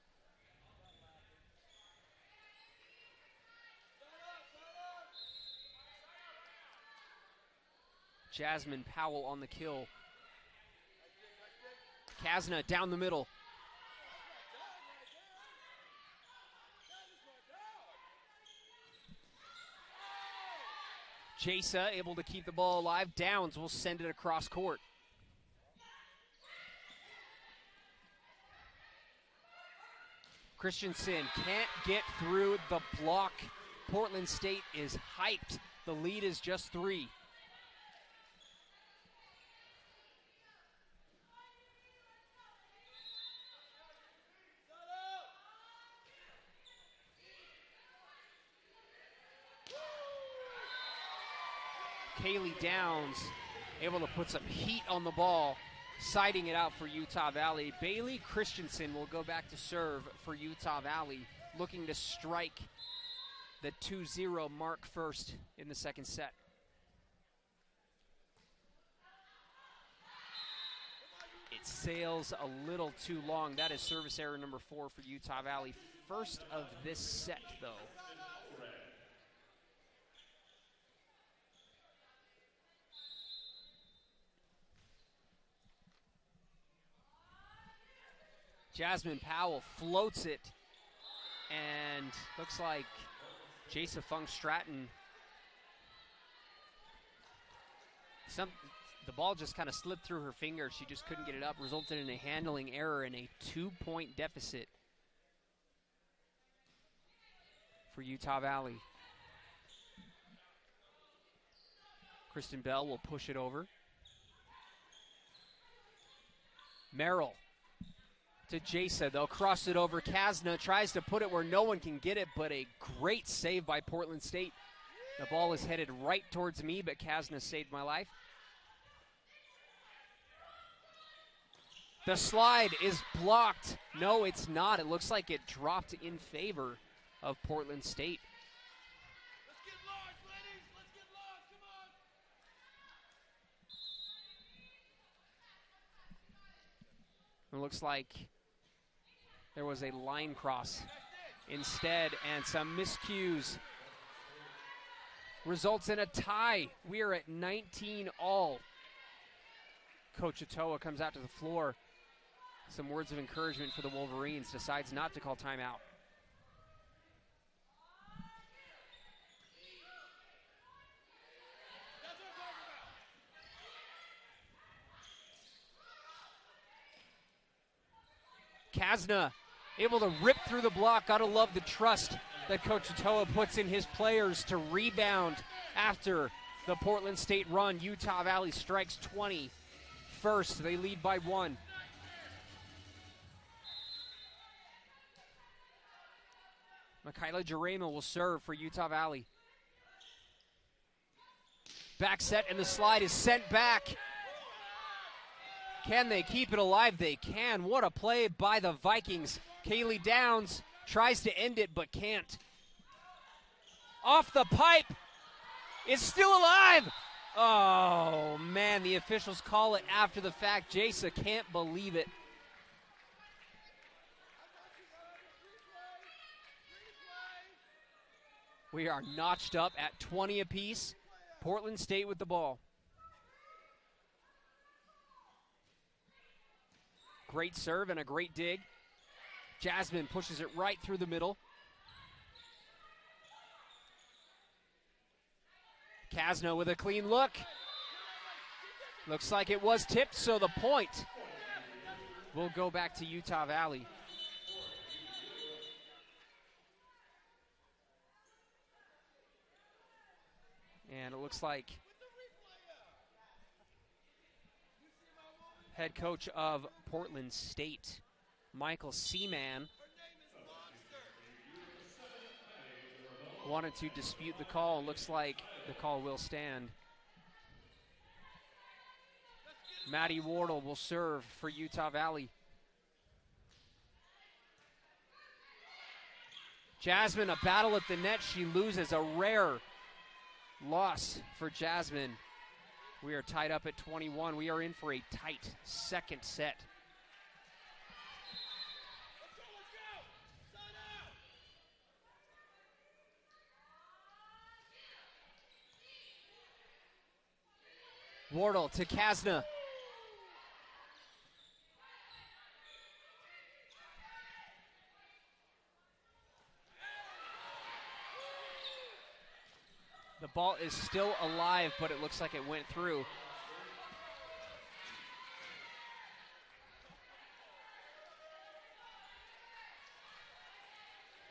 Jasmine Powell on the kill. Kasna down the middle. Jasa able to keep the ball alive. Downs will send it across court. Christensen can't get through the block. Portland State is hyped. The lead is just 3. Kaylee Downs able to put some heat on the ball, siding it out for Utah Valley. Bailey Christensen will go back to serve for Utah Valley, looking to strike the 2-0 mark first in the second set. It sails a little too long. That is service error number 4 for Utah Valley. First of this set, though. Jasmine Powell floats it, and looks like Jasa Fung Stratton. The ball just kind of slipped through her fingers. She just couldn't get it up, resulted in a handling error and a 2-point deficit for Utah Valley. Kristen Bell will push it over. Merrill to Jasa. They'll cross it over. Kasna tries to put it where no one can get it, but a great save by Portland State. The ball is headed right towards me, but Kasna saved my life. The slide is blocked. No, it's not. It looks like it dropped in favor of Portland State. It looks like there was a line cross instead, and some miscues results in a tie. We are at 19 all. Coach Otoa comes out to the floor. Some words of encouragement for the Wolverines. Decides not to call timeout. Kasna able to rip through the block. Gotta love the trust that Coach Otoa puts in his players to rebound after the Portland State run. Utah Valley strikes 20 first. They lead by 1. Michaela Jarema will serve for Utah Valley. Back set, and the slide is sent back. Can they keep it alive? They can. What a play by the Vikings. Kaylee Downs tries to end it, but can't. Off the pipe. It's still alive. Oh, man, the officials call it after the fact. Jasa can't believe it. We are notched up at 20 apiece. Portland State with the ball. Great serve and a great dig. Jasmine pushes it right through the middle. Kasna with a clean look. Looks like it was tipped, so the point will go back to Utah Valley. And it looks like head coach of Portland State, Michael Seaman, wanted to dispute the call. Looks like the call will stand. Maddie Wardle will serve for Utah Valley. Jasmine, a battle at the net. She loses, a rare loss for Jasmine. We are tied up at 21. We are in for a tight second set. Wardle to Kasna. The ball is still alive, but it looks like it went through.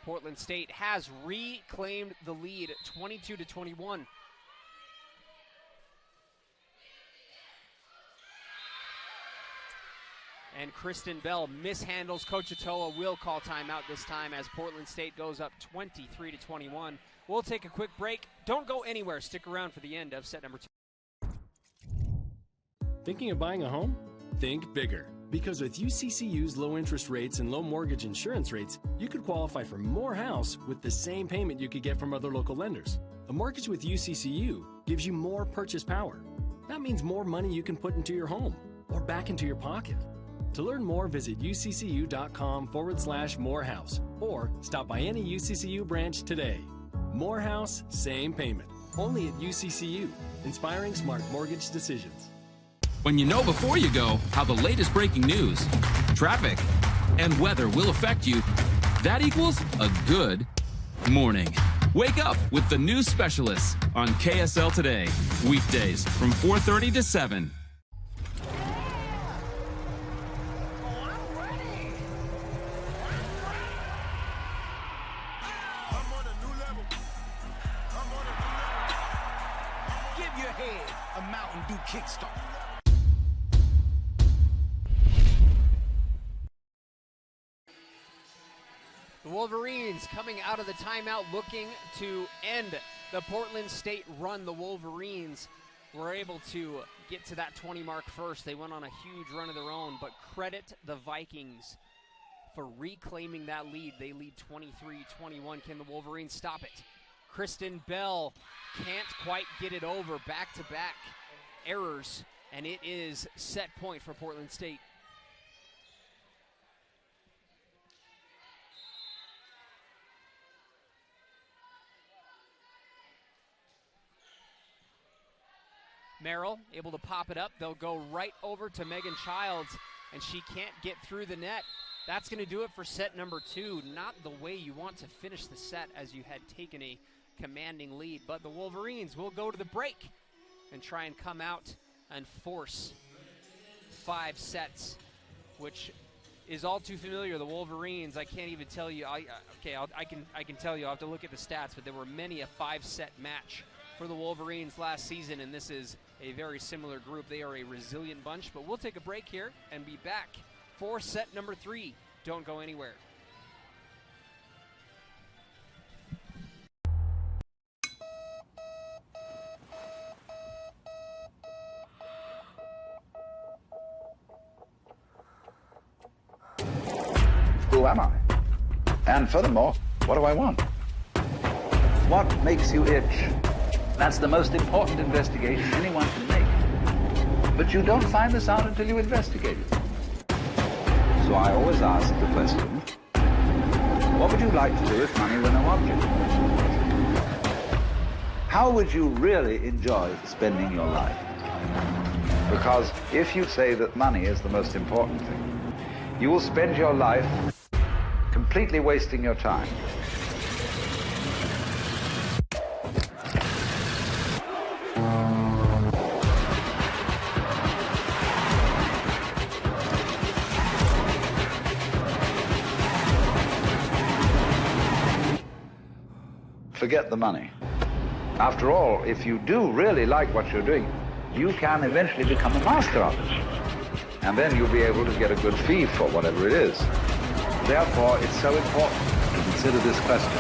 Portland State has reclaimed the lead, 22-21. And Kristen Bell mishandles. Coach Atoa will call timeout this time as Portland State goes up 23-21. We'll take a quick break. Don't go anywhere. Stick around for the end of set number 2. Thinking of buying a home? Think bigger. Because with UCCU's low interest rates and low mortgage insurance rates, you could qualify for more house with the same payment you could get from other local lenders. A mortgage with UCCU gives you more purchase power. That means more money you can put into your home or back into your pocket. To learn more, visit uccu.com/morehouse or stop by any UCCU branch today. More house, same payment. Only at UCCU, inspiring smart mortgage decisions. When you know before you go how the latest breaking news, traffic, and weather will affect you, that equals a good morning. Wake up with the news specialists on KSL Today. Weekdays from 4:30 to 7. Give your head a Mountain Dew kickstart. The Wolverines coming out of the timeout looking to end the Portland State run. The Wolverines were able to get to that 20 mark first. They went on a huge run of their own, but credit the Vikings for reclaiming that lead. They lead 23-21. Can the Wolverines stop it? Kristen Bell can't quite get it over. Back-to-back errors, and it is set point for Portland State. Merrill able to pop it up. They'll go right over to Megan Childs, and she can't get through the net. That's going to do it for set number 2. Not the way you want to finish the set as you had taken a commanding lead, but the Wolverines will go to the break and try and come out and force 5 sets, which is all too familiar. The Wolverines, I can't even tell you. I can tell you. I'll have to look at the stats, but there were many a 5-set match for the Wolverines last season, and this is a very similar group. They are a resilient bunch, but we'll take a break here and be back for set number 3. Don't go anywhere. Who am I? And furthermore, what do I want? What makes you itch? That's the most important investigation anyone can make. But you don't find this out until you investigate it. So I always ask the question, what would you like to do if money were no object? How would you really enjoy spending your life? Because if you say that money is the most important thing, you will spend your life completely wasting your time. Forget the money. After all, if you do really like what you're doing, you can eventually become a master of it. And then you'll be able to get a good fee for whatever it is. Therefore, it's so important to consider this question.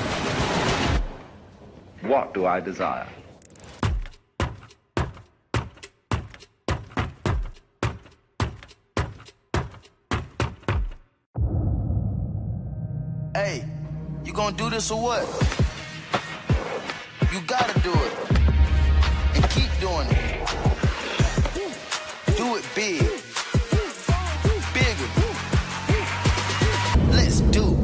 What do I desire? Hey, you gonna do this or what? You gotta do it. And keep doing it. Do it big. Bigger. Let's do it.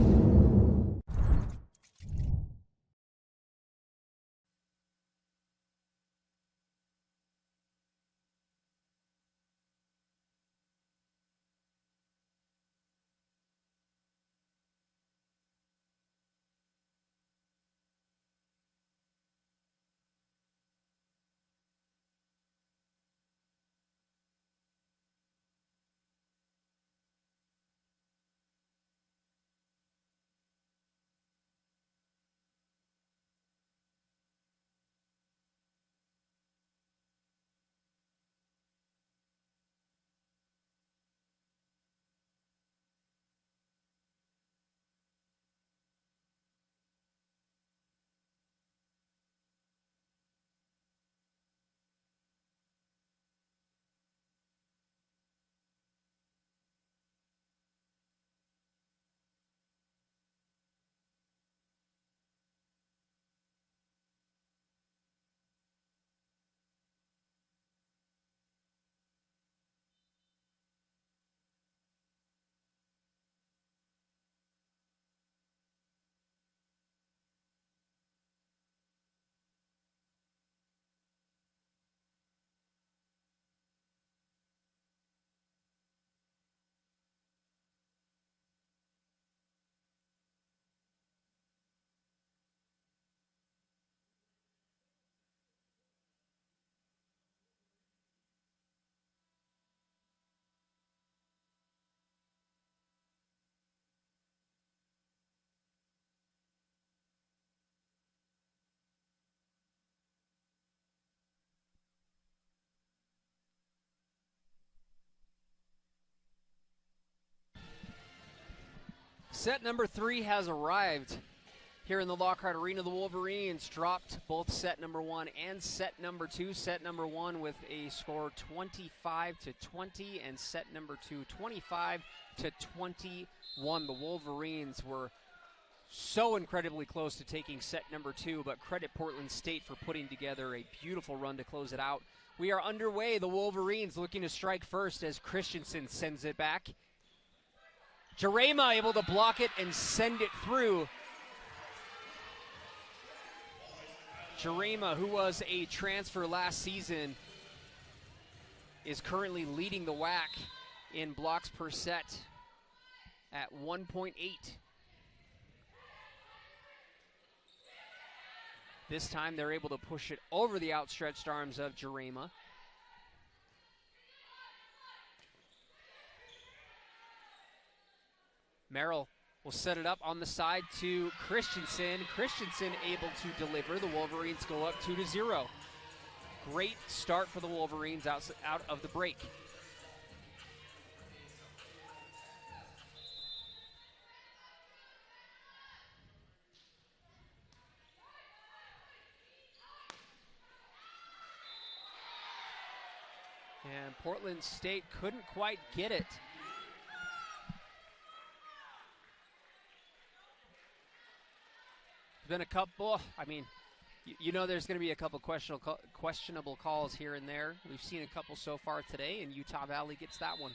Set number 3 has arrived. Here in the Lockhart Arena, the Wolverines dropped both set number 1 and set number 2. Set number 1 with a score 25-20, and set number 2 25-21. The Wolverines were so incredibly close to taking set number 2, but credit Portland State for putting together a beautiful run to close it out. We are underway. The Wolverines looking to strike first as Christensen sends it back. Jarema able to block it and send it through. Jarema, who was a transfer last season, is currently leading the WAC in blocks per set at 1.8. This time they're able to push it over the outstretched arms of Jarema. Merrill will set it up on the side to Christensen. Christensen able to deliver. The Wolverines go up 2-0. Great start for the Wolverines out of the break. And Portland State couldn't quite get it. There's been a couple, you know there's going to be a couple questionable calls here and there. We've seen a couple so far today, and Utah Valley gets that one.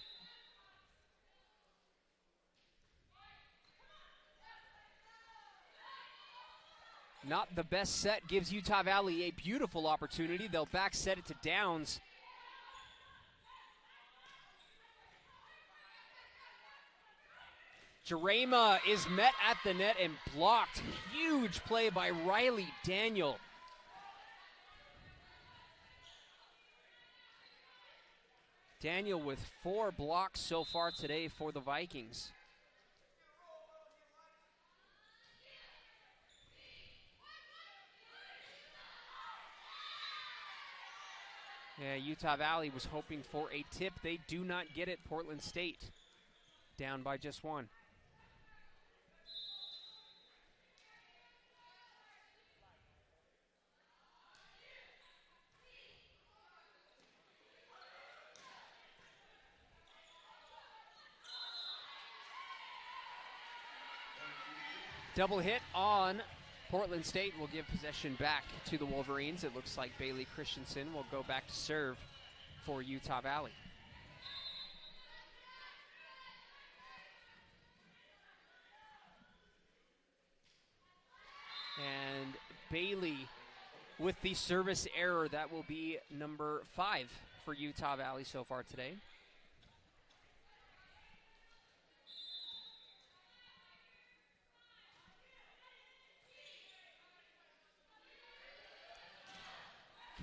Not the best set gives Utah Valley a beautiful opportunity. They'll back set it to Downs. Jarema is met at the net and blocked. Huge play by Riley Daniel. Daniel with 4 blocks so far today for the Vikings. Yeah, Utah Valley was hoping for a tip. They do not get it. Portland State down by just 1. Double hit on Portland State will give possession back to the Wolverines. It looks like Bailey Christensen will go back to serve for Utah Valley. And Bailey with the service error. That will be number 5 for Utah Valley so far today.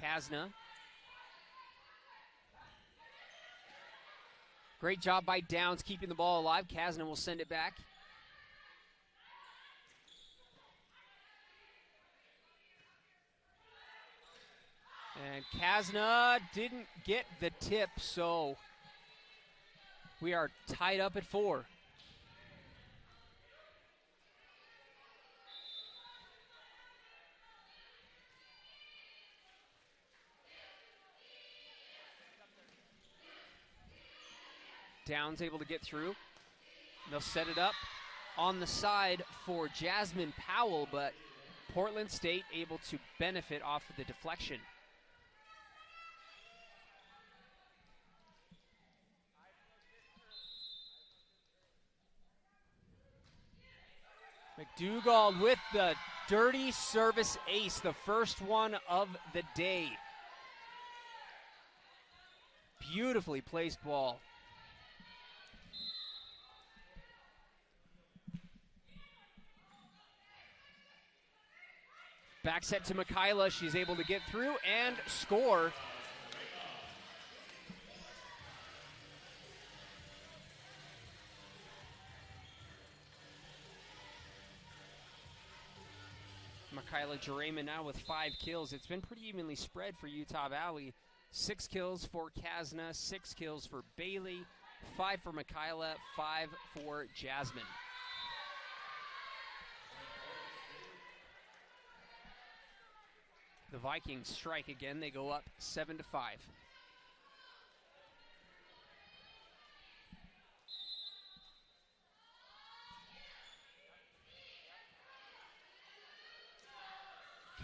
Kasna. Great job by Downs keeping the ball alive. Kasna will send it back. And Kasna didn't get the tip, so we are tied up at 4. Downs able to get through. They'll set it up on the side for Jasmine Powell, but Portland State able to benefit off of the deflection. McDougall with the dirty service ace, the first one of the day. Beautifully placed ball. Back set to Michaela. She's able to get through and score. Michaela Jarema now with 5 kills. It's been pretty evenly spread for Utah Valley. 6 kills for Kasna, 6 kills for Bailey, 5 for Michaela, 5 for Jasmine. The Vikings strike again. They go up 7-5.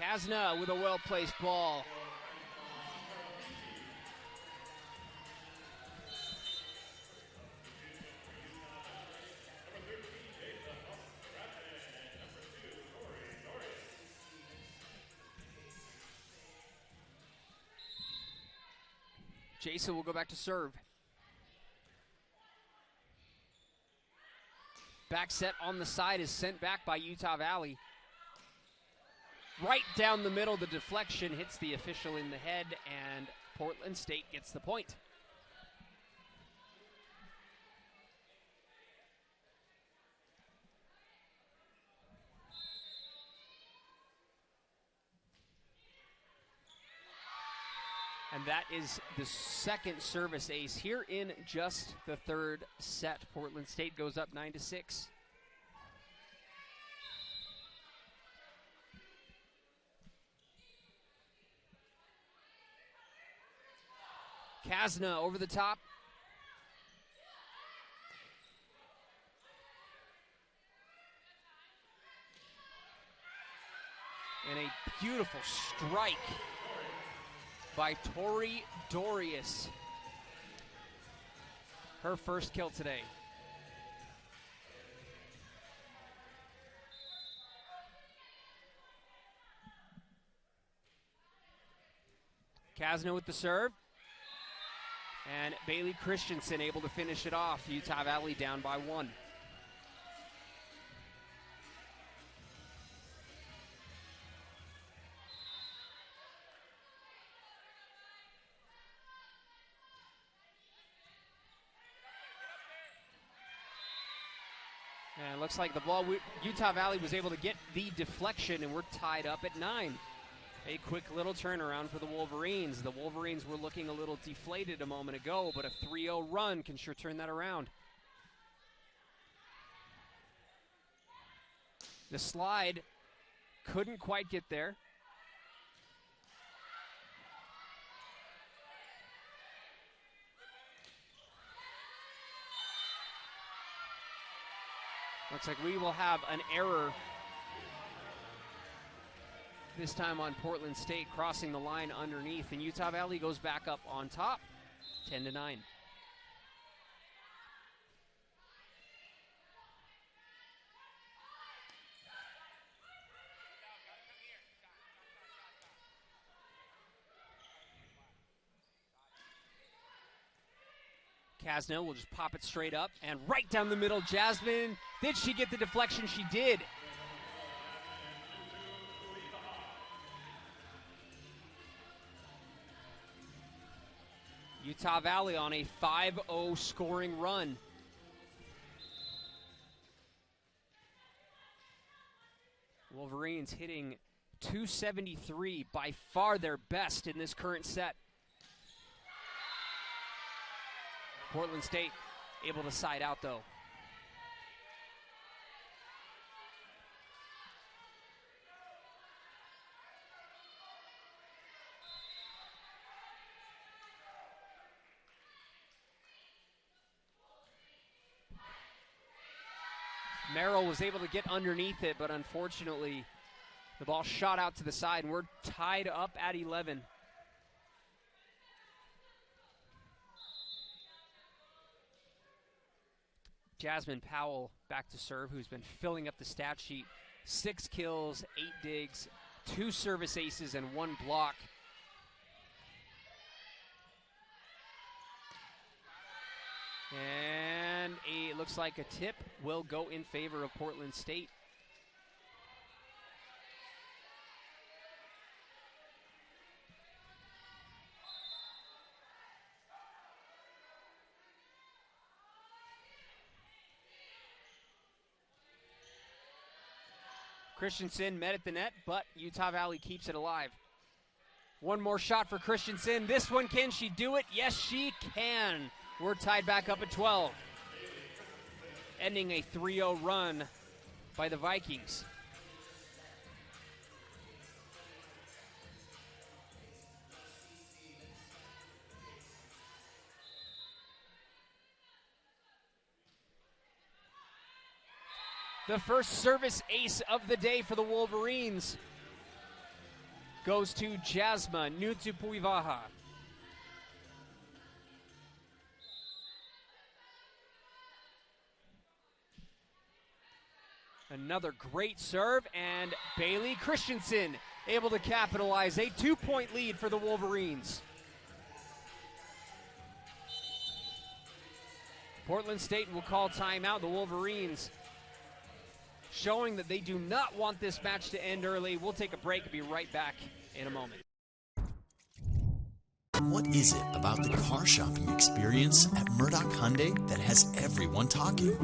Kasna with a well-placed ball. Jason will go back to serve. Back set on the side is sent back by Utah Valley. Right down the middle, the deflection hits the official in the head, and Portland State gets the point. And that is the second service ace here in just the third set. Portland State goes up 9-6. Kasna over the top. And a beautiful strike by Tori Dorius. Her first kill today. Kasna with the serve. And Bailey Christensen able to finish it off. Utah Valley down by 1. And it looks like the ball, Utah Valley was able to get the deflection, and we're tied up at 9. A quick little turnaround for the Wolverines. The Wolverines were looking a little deflated a moment ago, but a 3-0 run can sure turn that around. The slide couldn't quite get there. Looks like we will have an error this time on Portland State, crossing the line underneath, and Utah Valley goes back up on top, 10-9. Kasna will just pop it straight up and right down the middle. Jasmine, did she get the deflection? She did. Utah Valley on a 5-0 scoring run. Wolverines hitting .273, by far their best in this current set. Portland State able to side out though. Merrill was able to get underneath it, but unfortunately the ball shot out to the side, and we're tied up at 11. Jasmine Powell back to serve, who's been filling up the stat sheet. 6 kills, 8 digs, 2 service aces, and 1 block. And it looks like a tip will go in favor of Portland State. Christensen met at the net, but Utah Valley keeps it alive. One more shot for Christensen. This one, can she do it? Yes, she can. We're tied back up at 12. Ending a 3-0 run by the Vikings. The first service ace of the day for the Wolverines goes to Jasma Nutupuivaha. Another great serve, and Bailey Christensen able to capitalize. A 2-point lead for the Wolverines. Portland State will call timeout. The Wolverines showing that they do not want this match to end early. We'll take a break and be right back in a moment. What is it about the car shopping experience at Murdoch Hyundai that has everyone talking?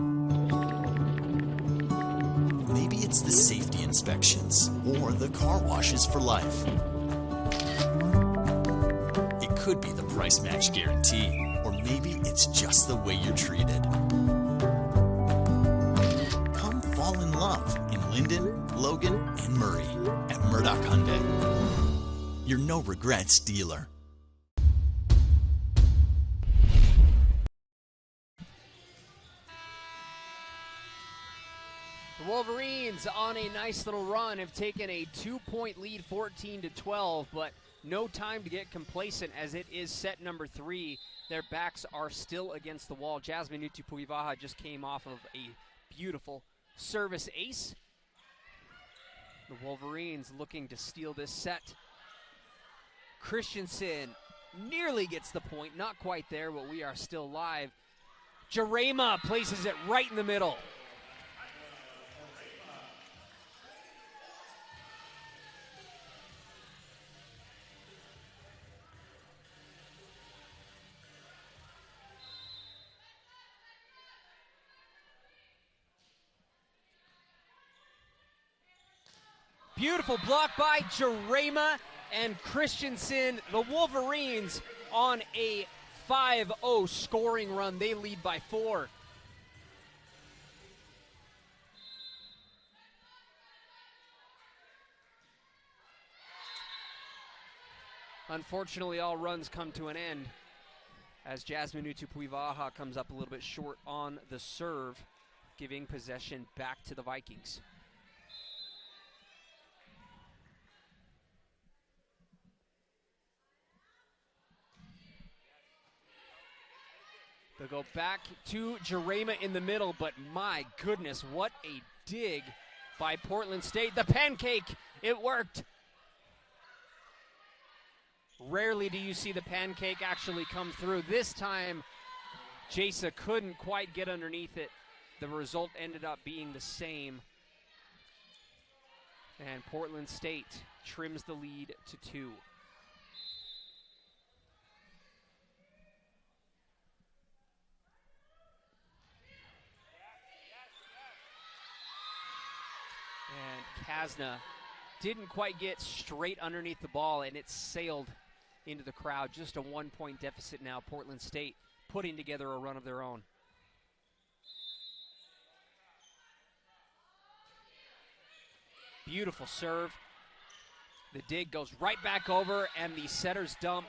Maybe it's the safety inspections or the car washes for life. It could be the price match guarantee, or maybe it's just the way you're treated. Come fall in love in Linden, Logan, and Murray at Murdoch Hyundai. Your no regrets dealer. The Wolverines on a nice little run have taken a 2-point lead, 14-12, but no time to get complacent as it is set number 3. Their backs are still against the wall. Jasmine Nutupuivaha just came off of a beautiful service ace. The Wolverines looking to steal this set. Christensen nearly gets the point, not quite there, but we are still live. Jarema places it right in the middle. Beautiful block by Jarema and Christensen. The Wolverines on a 5-0 scoring run. They lead by 4. Unfortunately, all runs come to an end as Jasmine Nutupuivaha comes up a little bit short on the serve, giving possession back to the Vikings. They'll go back to Jarema in the middle, but my goodness, what a dig by Portland State. The pancake, it worked. Rarely do you see the pancake actually come through. This time, Jasa couldn't quite get underneath it. The result ended up being the same. And Portland State trims the lead to 2. And Kasna didn't quite get straight underneath the ball, and it sailed into the crowd. Just a 1-point deficit now. Portland State putting together a run of their own. Beautiful serve. The dig goes right back over, and the setter's dump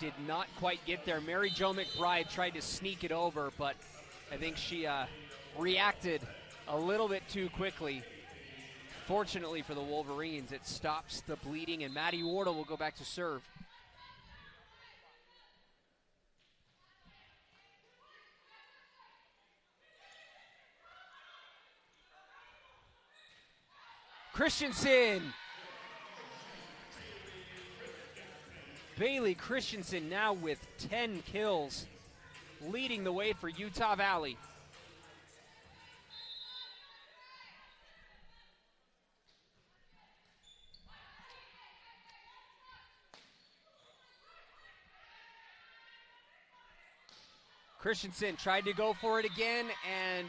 did not quite get there. Mary Jo McBride tried to sneak it over, but I think she reacted a little bit too quickly. Fortunately for the Wolverines, it stops the bleeding, and Maddie Wardle will go back to serve. Christensen. Bailey Christensen now with 10 kills, leading the way for Utah Valley. Christensen tried to go for it again and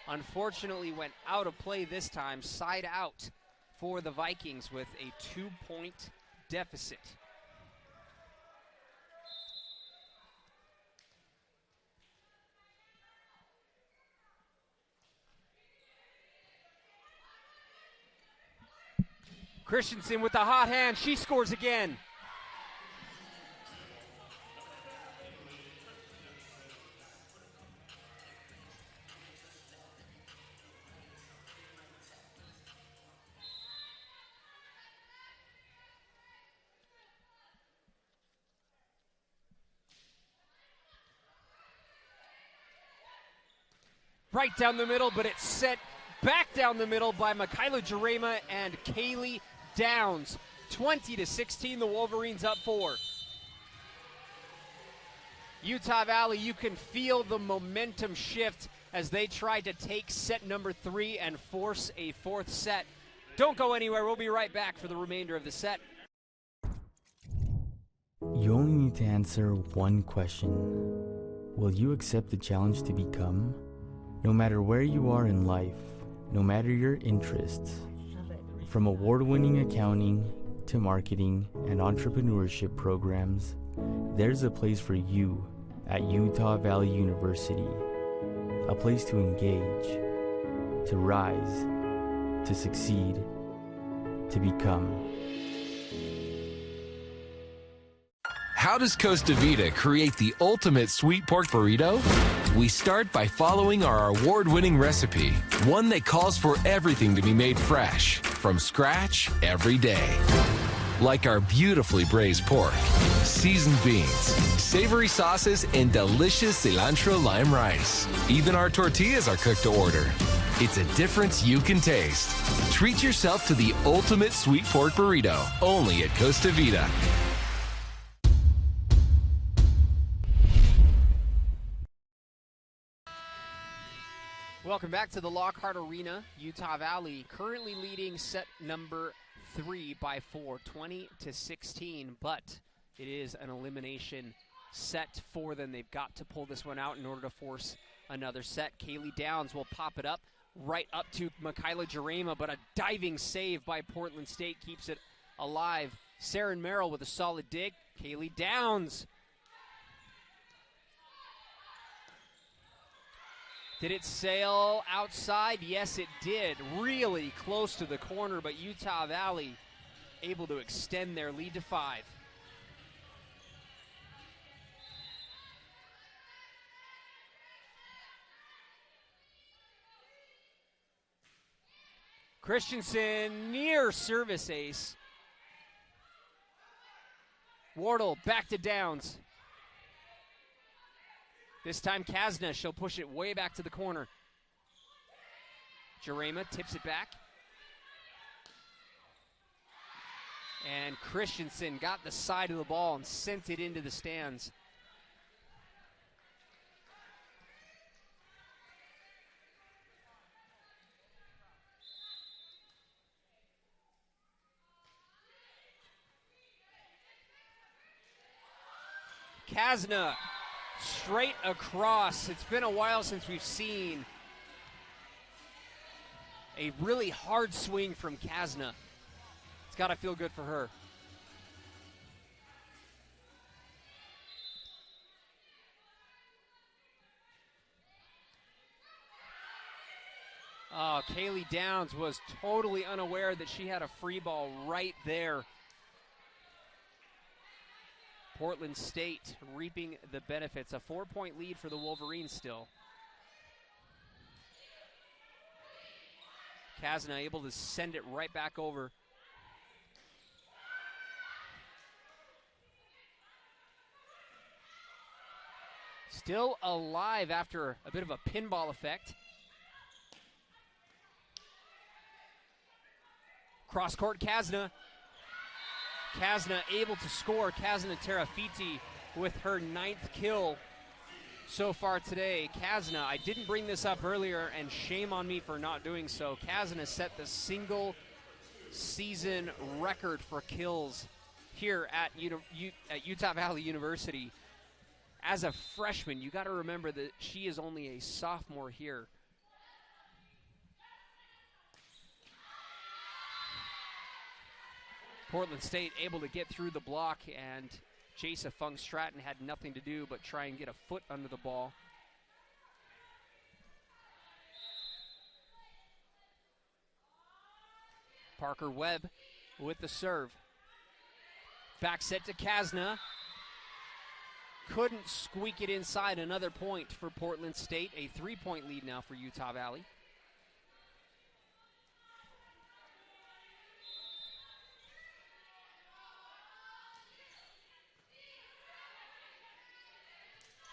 unfortunately went out of play this time. Side out for the Vikings with a 2-point deficit. Christensen with the hot hand. She scores again. right down the middle, but it's set back down the middle by Michaela Jarema and Kaylee Downs. 20-16, the Wolverines up 4. Utah Valley, you can feel the momentum shift as they tried to take set number 3 and force a 4th set. Don't go anywhere. We'll be right back for the remainder of the set. You only need to answer one question. Will you accept the challenge to become? No matter where you are in life, no matter your interests, from award-winning accounting to marketing and entrepreneurship programs, there's a place for you at Utah Valley University. A place to engage, to rise, to succeed, to become. How does Costa Vida create the ultimate sweet pork burrito? We start by following our award-winning recipe, one that calls for everything to be made fresh, from scratch every day. Like our beautifully braised pork, seasoned beans, savory sauces, and delicious cilantro lime rice. Even our tortillas are cooked to order. It's a difference you can taste. Treat yourself to the ultimate sweet pork burrito, only at Costa Vida. Welcome back to the Lockhart Arena. Utah Valley currently leading set number 3 by 4, 20-16, but it is an elimination set for them. They've got to pull this one out in order to force another set. Kaylee Downs will pop it up right up to Michaela Jarema, but a diving save by Portland State keeps it alive. Saren Merrill with a solid dig. Kaylee Downs. Did it sail outside? Yes, it did. Really close to the corner, but Utah Valley able to extend their lead to 5. Christensen near service ace. Wardle back to Downs. This time Kasna, she'll push it way back to the corner. Jarema tips it back. And Christensen got the side of the ball and sent it into the stands. Kasna straight across. It's been a while since we've seen a really hard swing from Kasna. It's got to feel good for her. Oh, Kaylee Downs was totally unaware that she had a free ball right there. Portland State reaping the benefits. A 4-point lead for the Wolverines still. Kasna able to send it right back over. Still alive after a bit of a pinball effect. Cross court Kasna. Kasna able to score. Kasna Terafiti with her 9th kill so far today. Kasna, I didn't bring this up earlier, and shame on me for not doing so. Kasna set the single season record for kills here at Utah Valley University. As a freshman, you got to remember that she is only a sophomore here. Portland State able to get through the block, and Jasa Fung Stratton had nothing to do but try and get a foot under the ball. Parker Webb with the serve. Back set to Kasna. Couldn't squeak it inside. Another point for Portland State. A 3-point lead now for Utah Valley.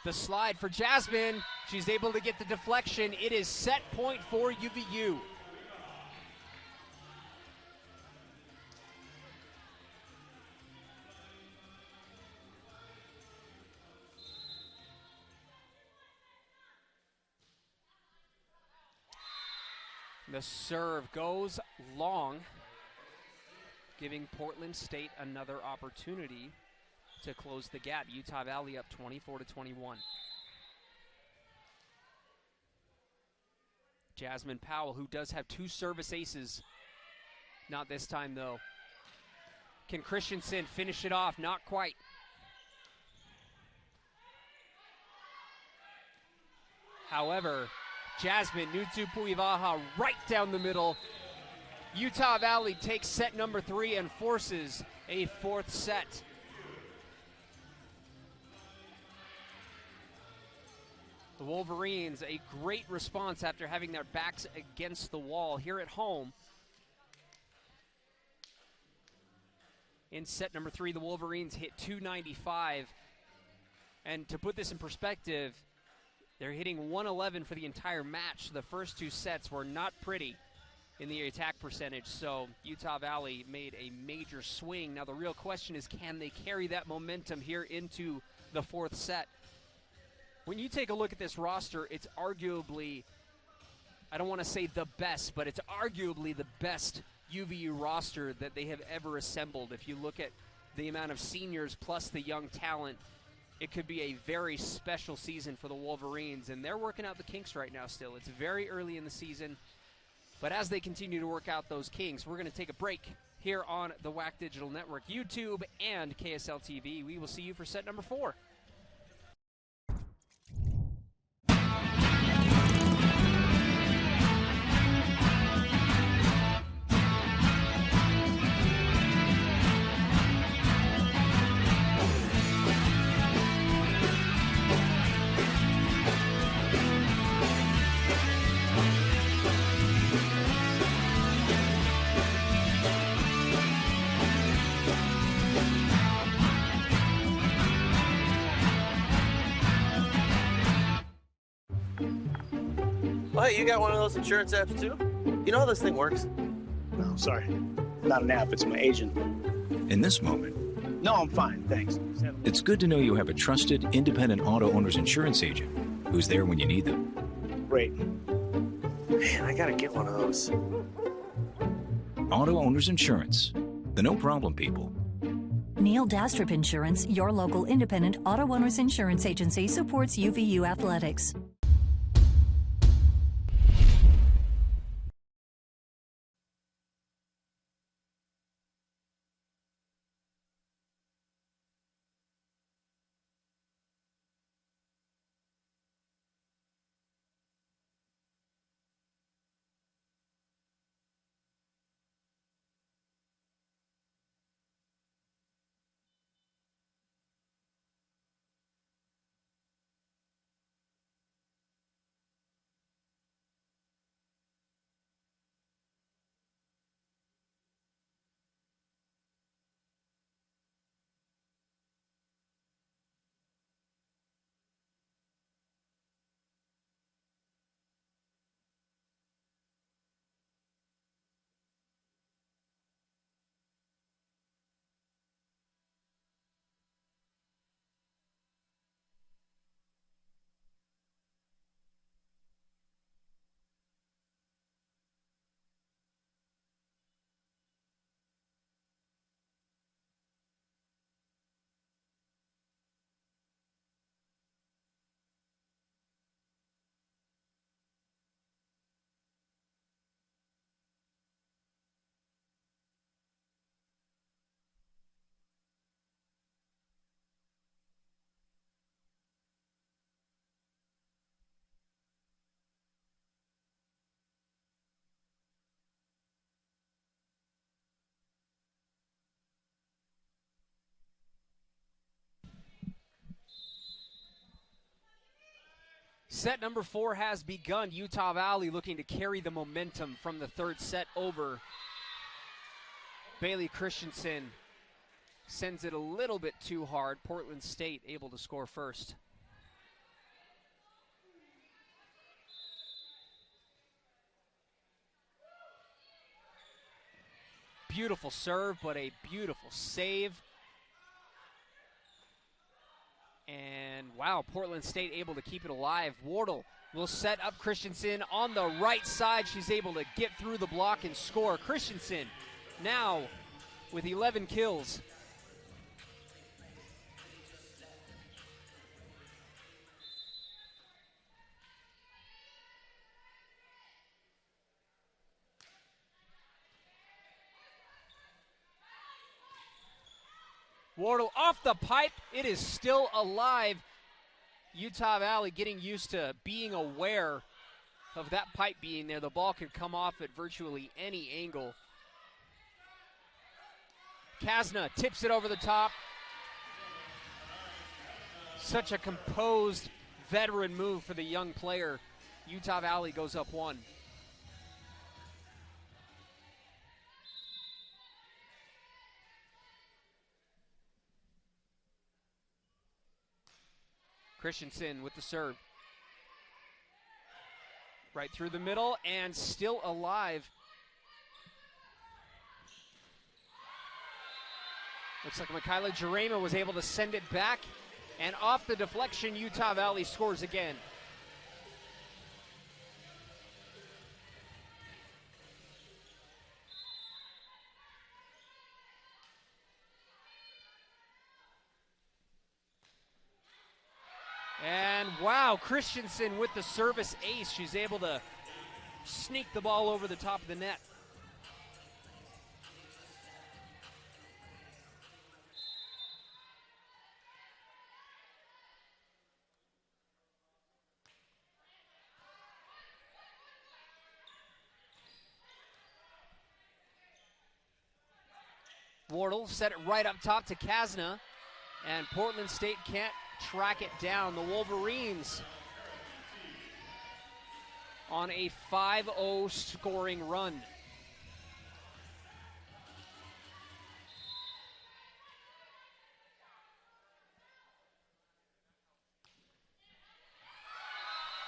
The slide for Jasmine. She's able to get the deflection. It is set point for UVU. The serve goes long, giving Portland State another opportunity to close the gap. Utah Valley up 24-21. Jasmine Powell, who does have 2 service aces. Not this time, though. Can Christensen finish it off? Not quite. However, Jasmine Nutsupuivaha right down the middle. Utah Valley takes set number 3 and forces a 4th set. The Wolverines, a great response after having their backs against the wall here at home. In set number 3, the Wolverines hit 295. And to put this in perspective, they're hitting 111 for the entire match. The first 2 sets were not pretty in the attack percentage, so Utah Valley made a major swing. Now the real question is, can they carry that momentum here into the 4th set? When you take a look at this roster, it's arguably, I don't want to say the best, but it's arguably the best UVU roster that they have ever assembled. If you look at the amount of seniors plus the young talent, it could be a very special season for the Wolverines, and they're working out the kinks right now still. It's very early in the season, but as they continue to work out those kinks, we're going to take a break here on the WAC Digital Network, YouTube, and KSL TV. We will see you for set number 4. Oh, hey, you got one of those insurance apps too? You know how this thing works? No, sorry. Not an app, it's my agent. In this moment, No, I'm fine, thanks. it's good to know you have a trusted, independent auto owner's insurance agent who's there when you need them. Great. Man, I gotta get one of those. Auto Owners Insurance. The no problem people. Neil Dastrup Insurance, your local independent auto owners insurance agency, supports UVU athletics. Set number 4 has begun. Utah Valley looking to carry the momentum from the 3rd set over. Bailey Christensen sends it a little bit too hard. Portland State able to score first. beautiful serve, but a beautiful save. And wow, Portland State able to keep it alive. Wardle will set up Christensen on the right side. She's able to get through the block and score. Christensen now with 11 kills. Wardle off the pipe. It is still alive. Utah Valley getting used to being aware of that pipe being there. The ball could come off at virtually any angle. Kasna tips it over the top. Such a composed veteran move for the young player. Utah Valley goes up 1. Christensen with the serve. Right through the middle and still alive. Looks like Michaela Jarema was able to send it back, and off the deflection, Utah Valley scores again. And wow, Christensen with the service ace. She's able to sneak the ball over the top of the net. Wardle set it right up top to Kasna, and Portland State can't track it down. The Wolverines on a 5-0 scoring run.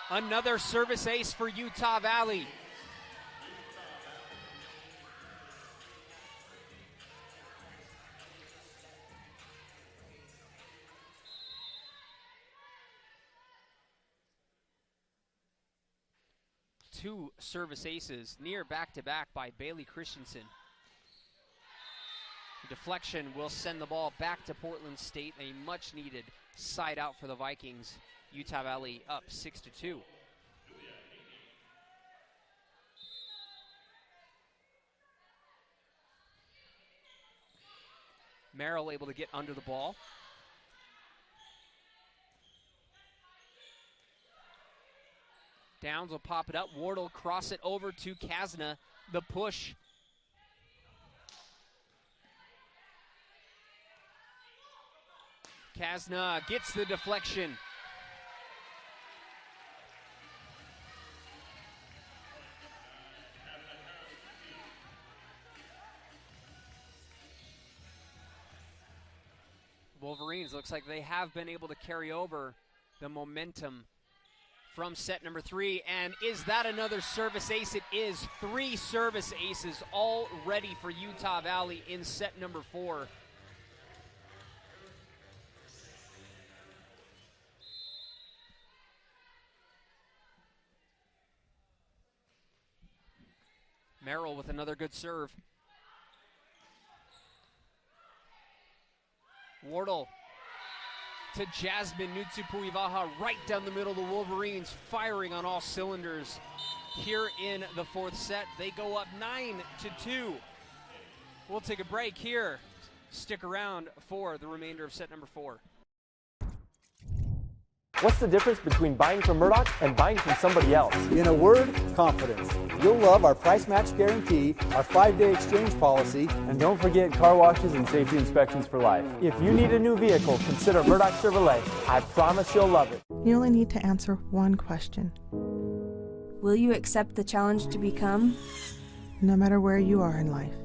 Another service ace for Utah Valley. Two service aces, near back-to-back by Bailey Christensen. The deflection will send the ball back to Portland State. A much-needed side out for the Vikings. Utah Valley up 6-2. Merrill able to get under the ball. Downs will pop it up. Wardle cross it over to Kasna. The push. Kasna gets the deflection. Wolverines looks like they have been able to carry over the momentum from set number 3, and is that another service ace? It is. 3 service aces all ready for Utah Valley in set number 4. Merrill with another good serve. Wardle to Jasmine Nutsupuivaha, right down the middle of the Wolverines, firing on all cylinders here in the 4th set. They go up 9-2. We'll take a break here. Stick around for the remainder of set number 4. What's the difference between buying from Murdoch and buying from somebody else? In a word, confidence. You'll love our price match guarantee, our 5-day exchange policy, and don't forget car washes and safety inspections for life. If you need a new vehicle, consider Murdoch Chevrolet. I promise you'll love it. You only need to answer one question. Will you accept the challenge to become? No matter where you are in life.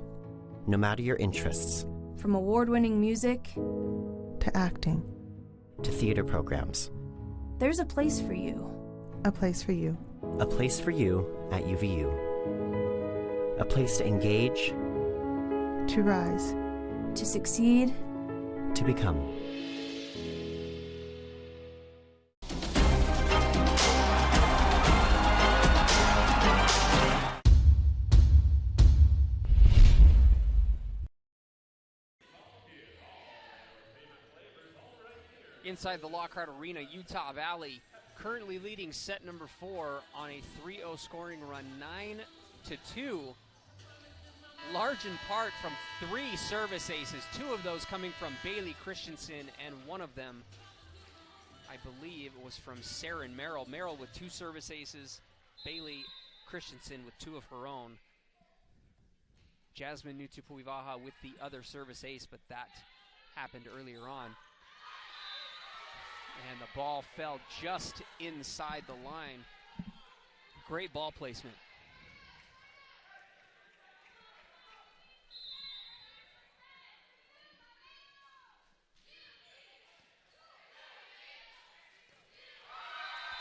No matter your interests. From award-winning music to acting to theater programs. There's a place for you. A place for you. A place for you at UVU. A place to engage, To rise. To succeed. To become. Inside the Lockhart Arena, Utah Valley currently leading set number 4 on a 3-0 scoring run, 9-2. Large in part from 3 service aces, 2 of those coming from Bailey Christensen, and one of them, I believe, was from Saren Merrill. Merrill with 2 service aces, Bailey Christensen with 2 of her own. Jasmine Nutupuivaha with the other service ace, but that happened earlier on. And the ball fell just inside the line. Great ball placement.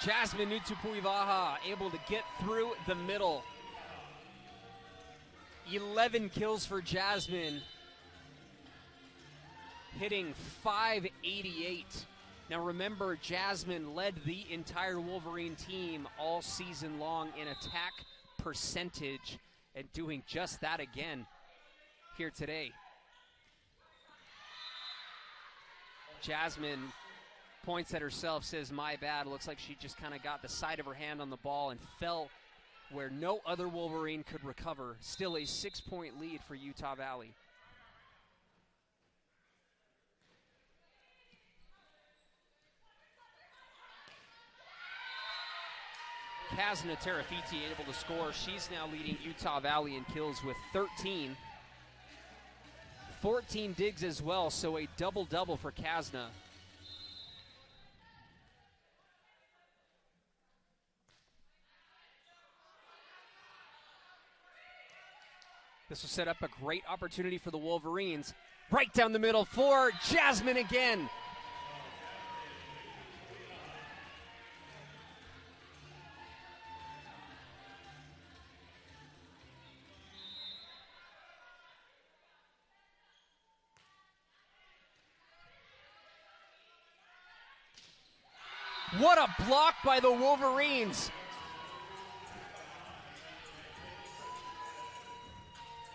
Jasmine Nutupuivaha able to get through the middle. 11 kills for Jasmine, hitting .588. Now remember, Jasmine led the entire Wolverine team all season long in attack percentage, and doing just that again here today. Jasmine points at herself, says, "My bad." Looks like she just kind of got the side of her hand on the ball and fell where no other Wolverine could recover. Still a 6-point lead for Utah Valley. Kazna Terafiti able to score. She's now leading Utah Valley in kills with 13. 14 digs as well, so a double-double for Kazna. This will set up a great opportunity for the Wolverines. Right down the middle for Jasmine again. What a block by the Wolverines.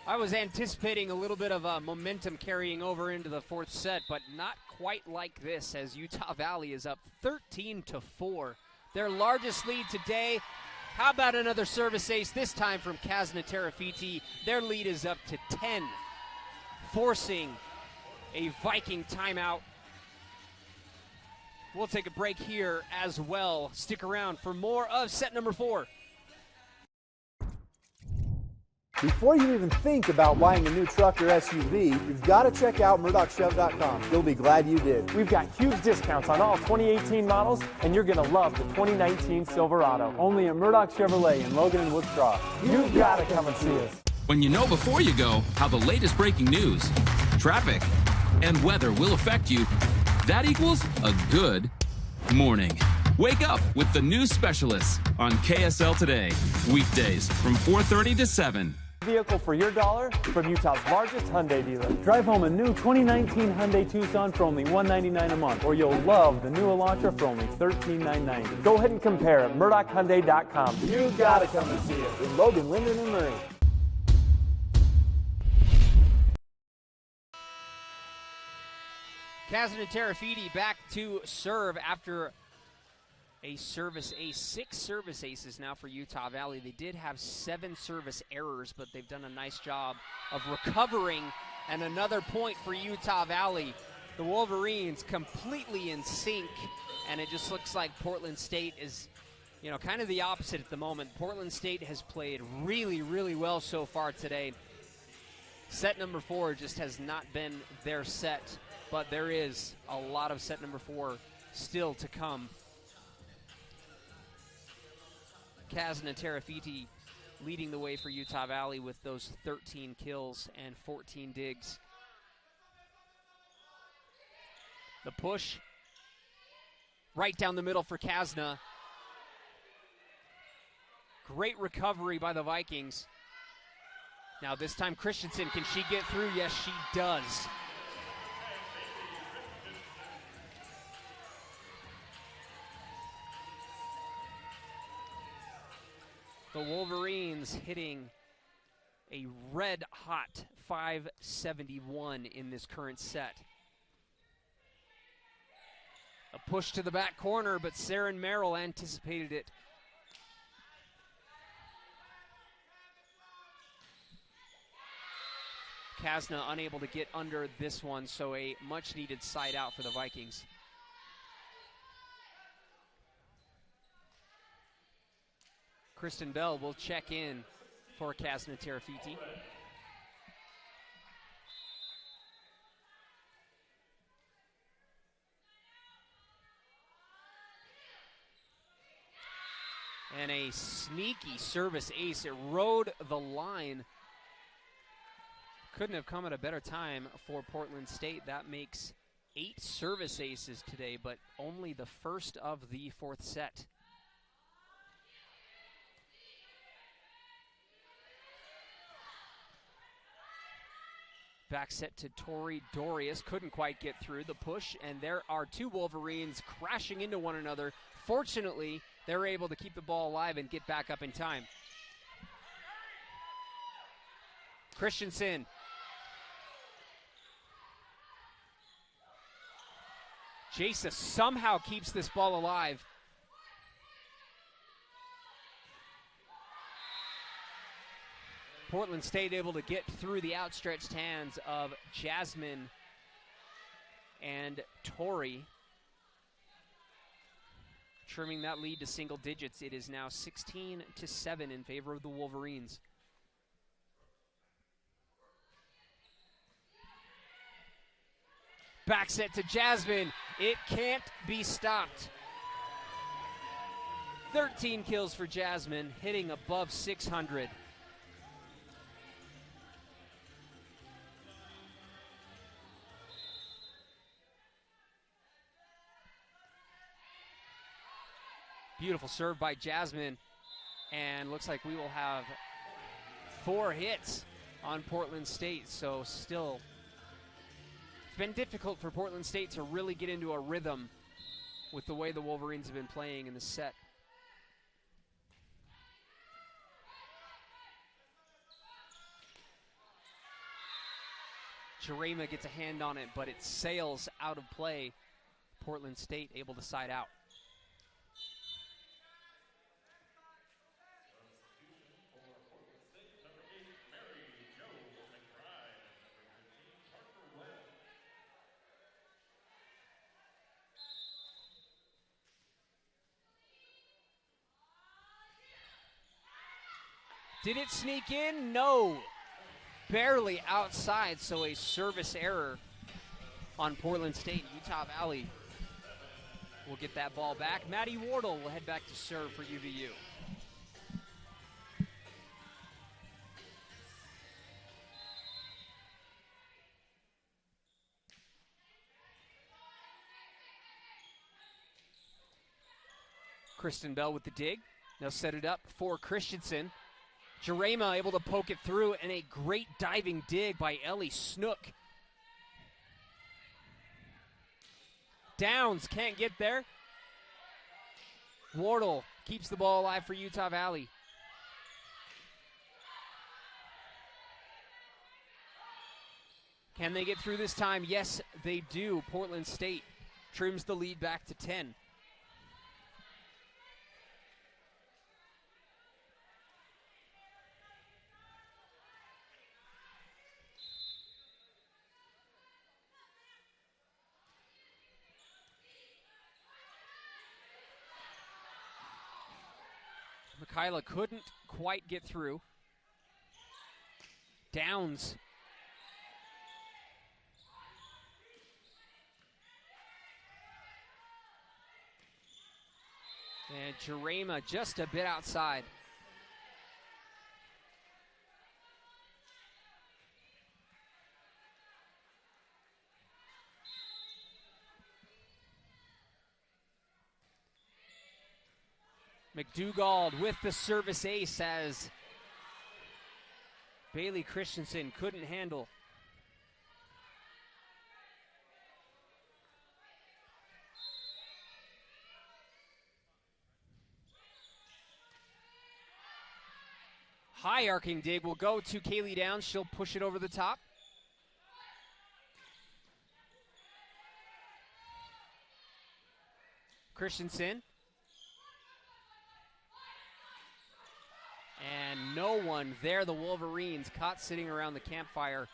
I was anticipating a little bit of momentum carrying over into the 4th set, but not quite like this, as Utah Valley is up 13-4. Their largest lead today. How about another service ace, this time from Kazna Terafiti? Their lead is up to 10, forcing a Viking timeout. We'll take a break here as well. Stick around for more of set number 4. Before you even think about buying a new truck or SUV, you've got to check out MurdochChev.com. You'll be glad you did. We've got huge discounts on all 2018 models, and you're going to love the 2019 Silverado. Only at Murdoch Chevrolet in Logan and Woods Cross. You've got to come and see us. When you know before you go how the latest breaking news, traffic, and weather will affect you, that equals a good morning. Wake up with the news specialists on KSL Today. Weekdays from 4:30 to 7. Vehicle for your dollar from Utah's largest Hyundai dealer. Drive home a new 2019 Hyundai Tucson for only $199 a month, or you'll love the new Elantra for only $13,990. Go ahead and compare at MurdochHyundai.com. You've got to come and see us in Logan, Lyndon, and Murray. Kazna Terafiti back to serve after a service ace. 6 service aces now for Utah Valley. They did have 7 service errors, but they've done a nice job of recovering. And another point for Utah Valley. The Wolverines completely in sync, and it just looks like Portland State is, you know, kind of the opposite at the moment. Portland State has played really, really well so far today. Set number 4 just has not been their set, but there is a lot of set number 4 still to come. Kazna Terafiti leading the way for Utah Valley with those 13 kills and 14 digs. The push right down the middle for Kazna. Great recovery by the Vikings. Now this time Christensen, can she get through? Yes, she does. The Wolverines hitting a red-hot 571 in this current set. A push to the back corner, but Saren Merrill anticipated it. Kasna unable to get under this one, so a much-needed side out for the Vikings. Kristen Bell will check in for Kasna Terafiti. And a sneaky service ace. It rode the line. Couldn't have come at a better time for Portland State. That makes 8 service aces today, but only the first of the fourth set. Back set to Tori Dorius. Couldn't quite get through the push, and there are 2 Wolverines crashing into one another. Fortunately, they're able to keep the ball alive and get back up in time. Christensen. Jasa somehow keeps this ball alive. Portland State able to get through the outstretched hands of Jasmine and Tori, trimming that lead to single digits. It is now 16-7 in favor of the Wolverines. Back set to Jasmine. It can't be stopped. 13 kills for Jasmine, hitting above 600. Beautiful serve by Jasmine, and looks like we will have 4 hits on Portland State, so still it's been difficult for Portland State to really get into a rhythm with the way the Wolverines have been playing in the set. Jarema gets a hand on it, but it sails out of play. Portland State able to side out. Did it sneak in? No. Barely outside, so a service error on Portland State. Utah Valley will get that ball back. Maddie Wardle will head back to serve for UVU. Kristen Bell with the dig. They'll set it up for Christensen. Jarema able to poke it through, and a great diving dig by Ellie Snook. Downs can't get there. Wardle keeps the ball alive for Utah Valley. Can they get through this time? Yes, they do. Portland State trims the lead back to 10. Kyla couldn't quite get through. Downs. And Jarema just a bit outside. McDougald with the service ace as Bailey Christensen couldn't handle. High arcing dig will go to Kaylee Downs. She'll push it over the top. Christensen. And no one there. The Wolverines caught sitting around the campfire.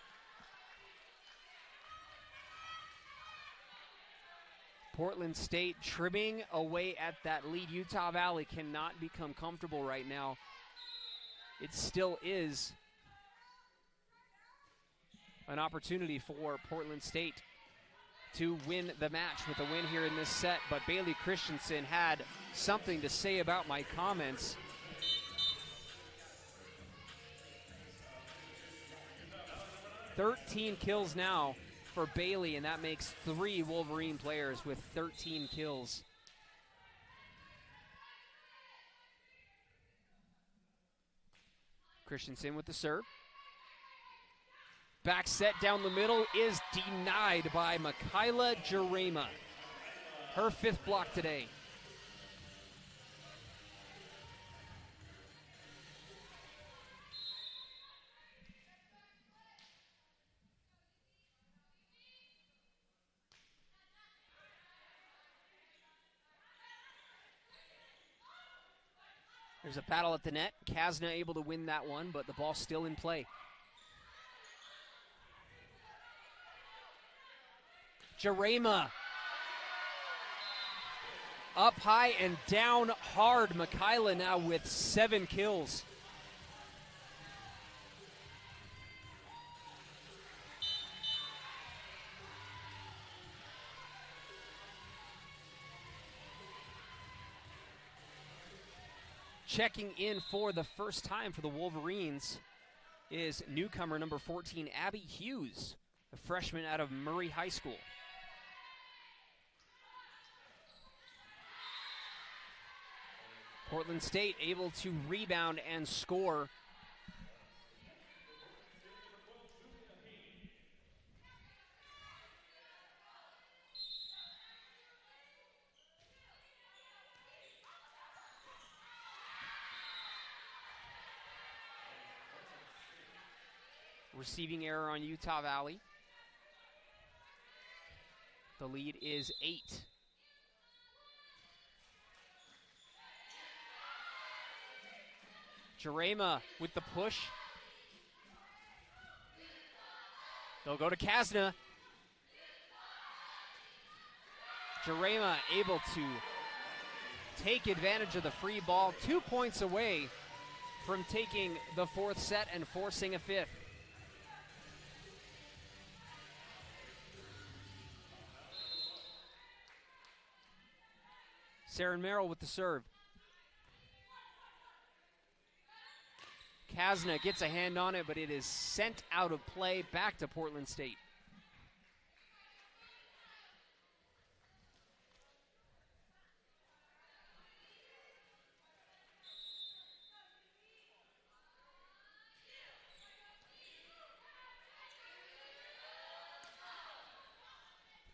Portland State trimming away at that lead. Utah Valley cannot become comfortable right now. It still is an opportunity for Portland State to win the match with a win here in this set. But Bailey Christensen had something to say about my comments. "13 kills now for Bailey, and that makes 3 Wolverine players with 13 kills. Christensen with the serve. Back set down the middle is denied by Michaela Jarema. Her 5th block today. There's a battle at the net. Kasna able to win that one, but the ball still in play. Jarema. Up high and down hard. Michaela now with 7 kills. Checking in for the first time for the Wolverines is newcomer number 14, Abby Hughes, a freshman out of Murray High School. Portland State able to rebound and score. Receiving error on Utah Valley. The lead is 8. Jarema with the push. They'll go to Kasna. Jarema able to take advantage of the free ball. 2 points away from taking the 4th set and forcing a 5th. Saren Merrill with the serve. Kasna gets a hand on it, but it is sent out of play back to Portland State.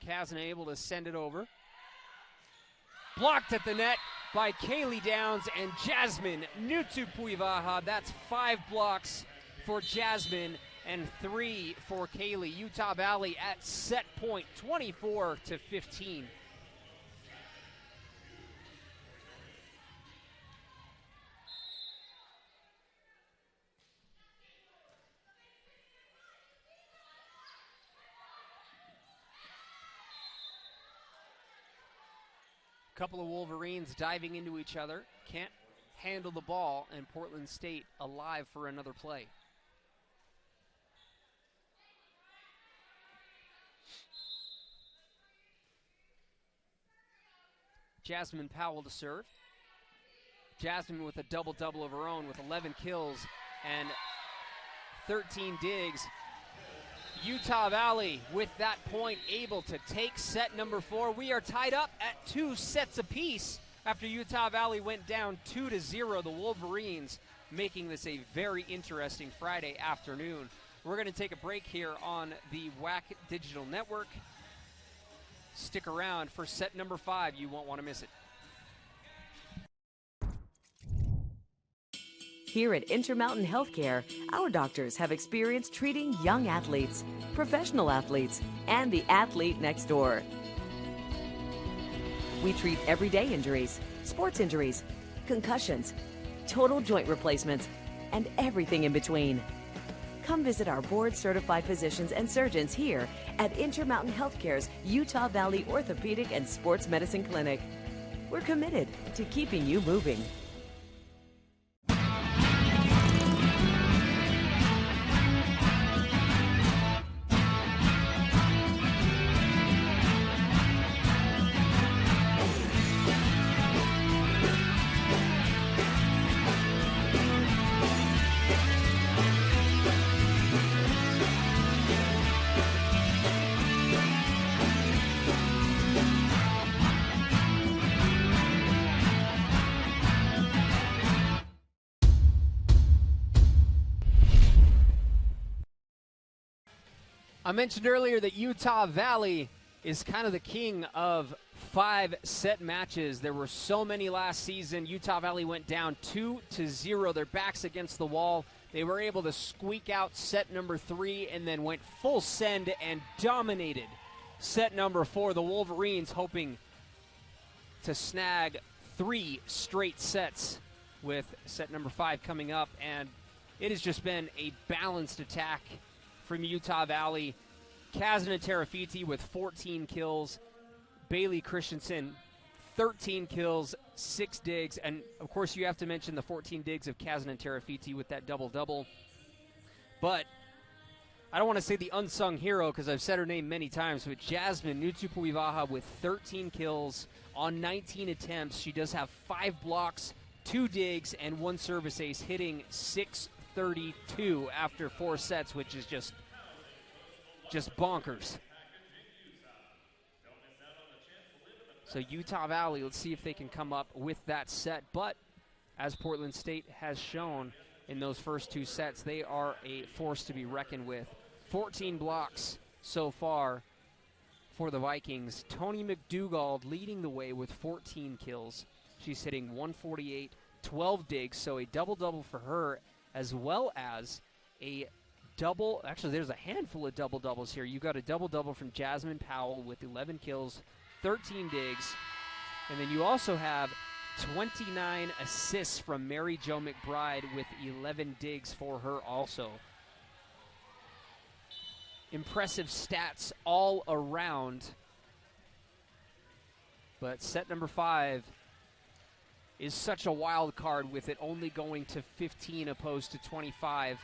Kasna able to send it over. Blocked at the net by Kaylee Downs and Jasmine Nutupuivaha. That's 5 blocks for Jasmine and 3 for Kaylee. Utah Valley at set point, 24-15. Couple of Wolverines diving into each other. Can't handle the ball, and Portland State alive for another play. Jasmine Powell to serve. Jasmine with a double-double of her own with 11 kills and 13 digs. Utah Valley with that point able to take set number 4. We are tied up at 2 sets apiece After Utah Valley went down 2-0, the Wolverines making this a very interesting Friday afternoon. We're going to take a break here on the WAC Digital Network. Stick around for set number 5. You won't want to miss it. Here at Intermountain Healthcare, our doctors have experience treating young athletes, professional athletes, and the athlete next door. We treat everyday injuries, sports injuries, concussions, total joint replacements, and everything in between. Come visit our board-certified physicians and surgeons here at Intermountain Healthcare's Utah Valley Orthopedic and Sports Medicine Clinic. We're committed to keeping you moving. I mentioned earlier that Utah Valley is kind of the king of 5-set matches. There were so many last season. Utah Valley went down 2-0. Their backs against the wall. They were able to squeak out set number 3 and then went full send and dominated set number 4. The Wolverines hoping to snag 3 straight sets with set number 5 coming up. And it has just been a balanced attack from Utah Valley. Kazna Terafiti with 14 kills. Bailey Christensen, 13 kills, 6 digs. And, of course, you have to mention the 14 digs of Kazna Terafiti with that double-double. But I don't want to say the unsung hero because I've said her name many times, but Jasmine Nutupuivaha with 13 kills on 19 attempts. She does have 5 blocks, 2 digs, and 1 service ace, hitting 632 after 4 sets, which is just bonkers. So Utah Valley, let's see if they can come up with that set. But as Portland State has shown in those first 2 sets, they are a force to be reckoned with. 14 blocks so far for the Vikings. Tony McDougald leading the way with 14 kills. She's hitting 148, 12 digs, so a double-double for her, as well as a double. Actually, there's a handful of double-doubles here. You got a double-double from Jasmine Powell with 11 kills, 13 digs, and then you also have 29 assists from Mary Jo McBride with 11 digs for her also. Impressive stats all around. But set number 5 is such a wild card with it only going to 15 opposed to 25.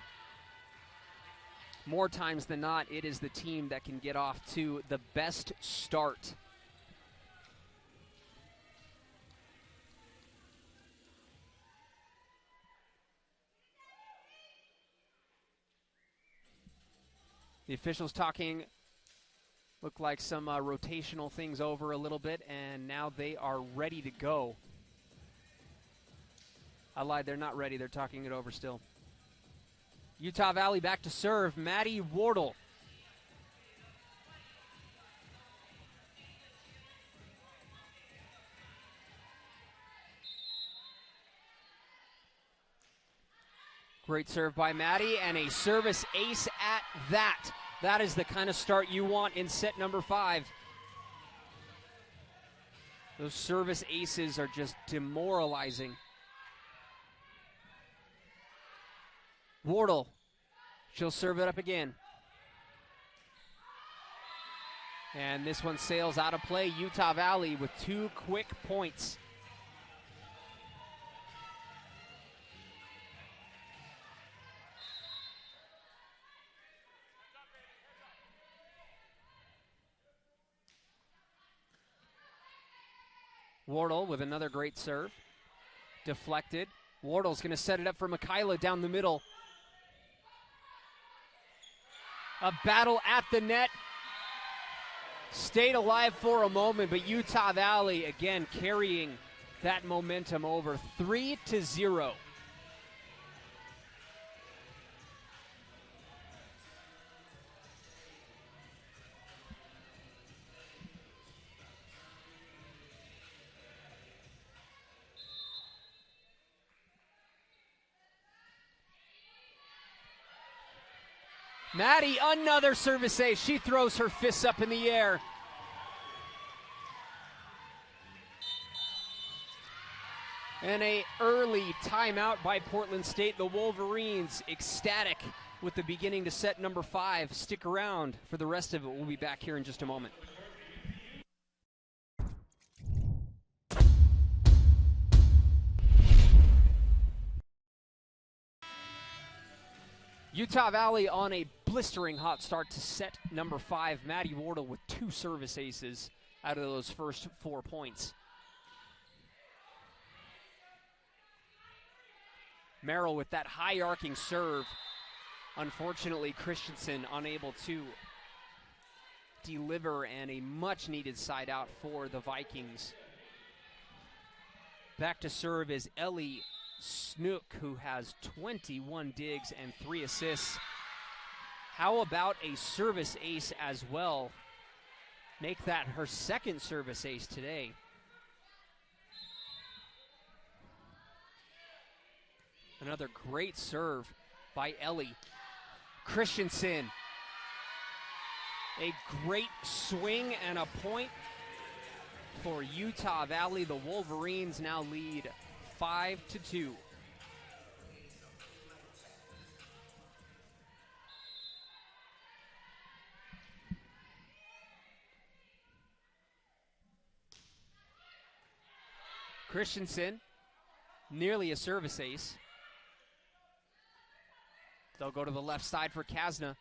More times than not, it is the team that can get off to the best start. The officials talking, look like some rotational things over a little bit, and now they are ready to go. I lied, they're not ready. They're talking it over still. Utah Valley back to serve. Maddie Wardle. Great serve by Maddie, and a service ace at that. That is the kind of start you want in set number 5. Those service aces are just demoralizing. Wardle, she'll serve it up again. And this one sails out of play. Utah Valley with 2 quick points. Wardle with another great serve. Deflected. Wardle's going to set it up for Michaela down the middle. A battle at the net. Stayed alive for a moment, but Utah Valley again carrying that momentum over 3-0. Maddie, another service ace. She throws her fists up in the air. And an early timeout by Portland State. The Wolverines ecstatic with the beginning to set number 5. Stick around for the rest of it. We'll be back here in just a moment. Utah Valley on a blistering hot start to set number 5. Maddie Wardle with 2 service aces out of those first 4 points. Merrill with that high arcing serve. Unfortunately, Christensen unable to deliver, and a much needed side out for the Vikings. Back to serve is Ellie Snook, who has 21 digs and 3 assists. How about a service ace as well? Make that her second service ace today. Another great serve by Ellie. Christensen. A great swing and a point for Utah Valley. The Wolverines now lead 5-2. Christensen, nearly a service ace. They'll go to the left side for Kasna.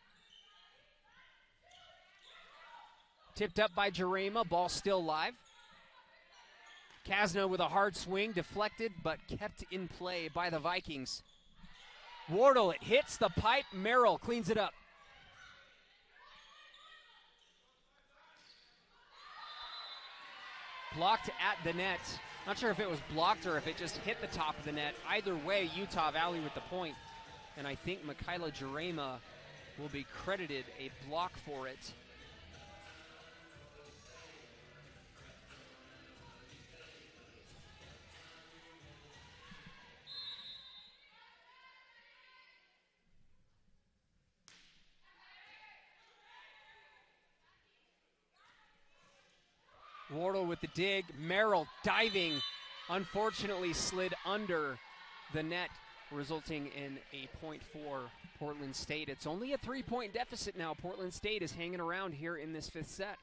Tipped up by Jarema, ball still live. Kasna with a hard swing, deflected, but kept in play by the Vikings. Wardle, it hits the pipe. Merrill cleans it up. Blocked at the net. Not sure if it was blocked or if it just hit the top of the net. Either way, Utah Valley with the point. And I think Michaela Jarema will be credited a block for it. Wardle with the dig. Merrill diving. Unfortunately slid under the net, resulting in a point for Portland State. It's only a 3-point deficit now. Portland State is hanging around here in this 5th set.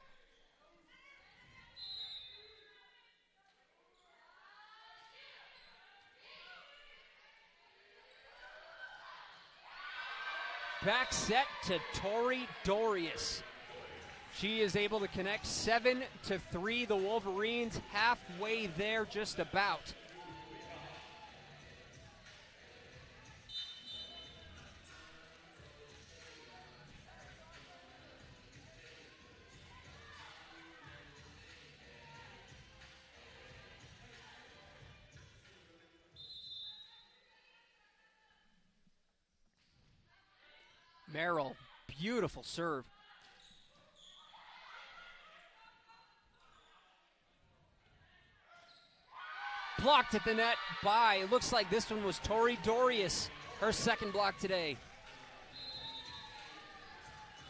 Back set to Tori Dorius. She is able to connect 7-3. The Wolverines halfway there just about. Merrill, beautiful serve. Blocked at the net by, looks like this one was Tori Dorius, her second block today.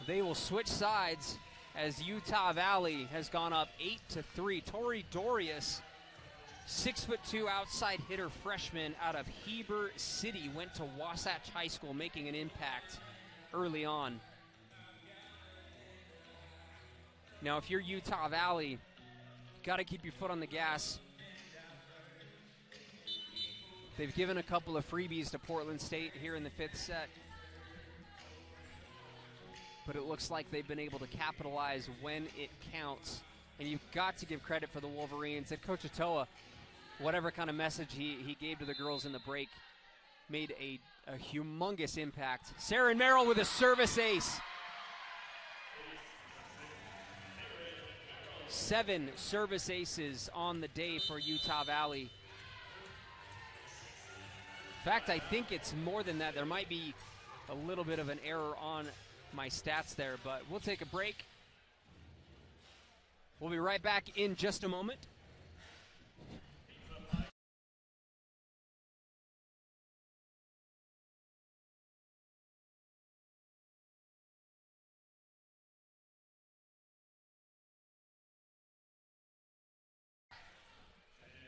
They will switch sides as Utah Valley has gone up 8-3. Tori Dorius, 6'2" outside hitter freshman out of Heber City, went to Wasatch High School, making an impact early on. Now, if you're Utah Valley, got to keep your foot on the gas. They've given a couple of freebies to Portland State here in the 5th set. But it looks like they've been able to capitalize when it counts. And you've got to give credit for the Wolverines. And Coach Atoa, whatever kind of message he gave to the girls in the break, made a humongous impact. Saren Merrill with a service ace. 7 service aces on the day for Utah Valley. In fact, I think it's more than that. There might be a little bit of an error on my stats there, but we'll take a break. We'll be right back in just a moment.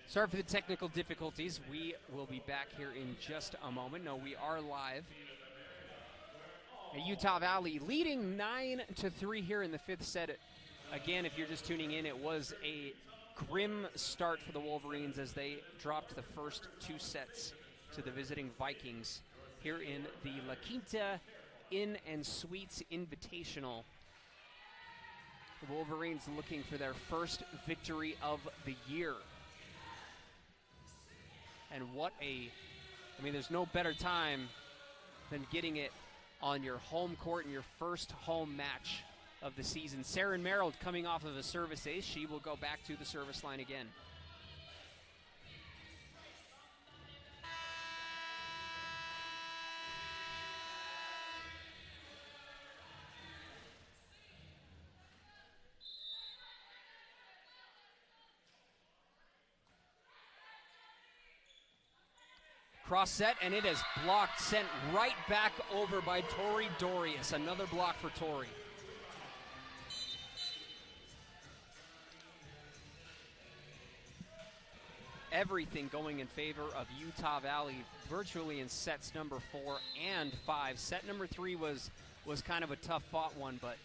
Sorry for the technical difficulties. We will be back here in just a moment. No, we are live. Utah Valley leading 9-3 here in the fifth set. Again, if you're just tuning in, it was a grim start for the Wolverines as they dropped the first two sets to the visiting Vikings here in the La Quinta Inn and Suites Invitational. The Wolverines looking for their first victory of the year. And there's no better time than getting it on your home court in your first home match of the season. Sarah Merrill coming off of a service ace. She will go back to the service line again. Cross set, and it is blocked, sent right back over by Tori Dorius. Another block for Tori. Everything going in favor of Utah Valley virtually in sets number 4 and 5. Set number 3 was kind of a tough fought one, but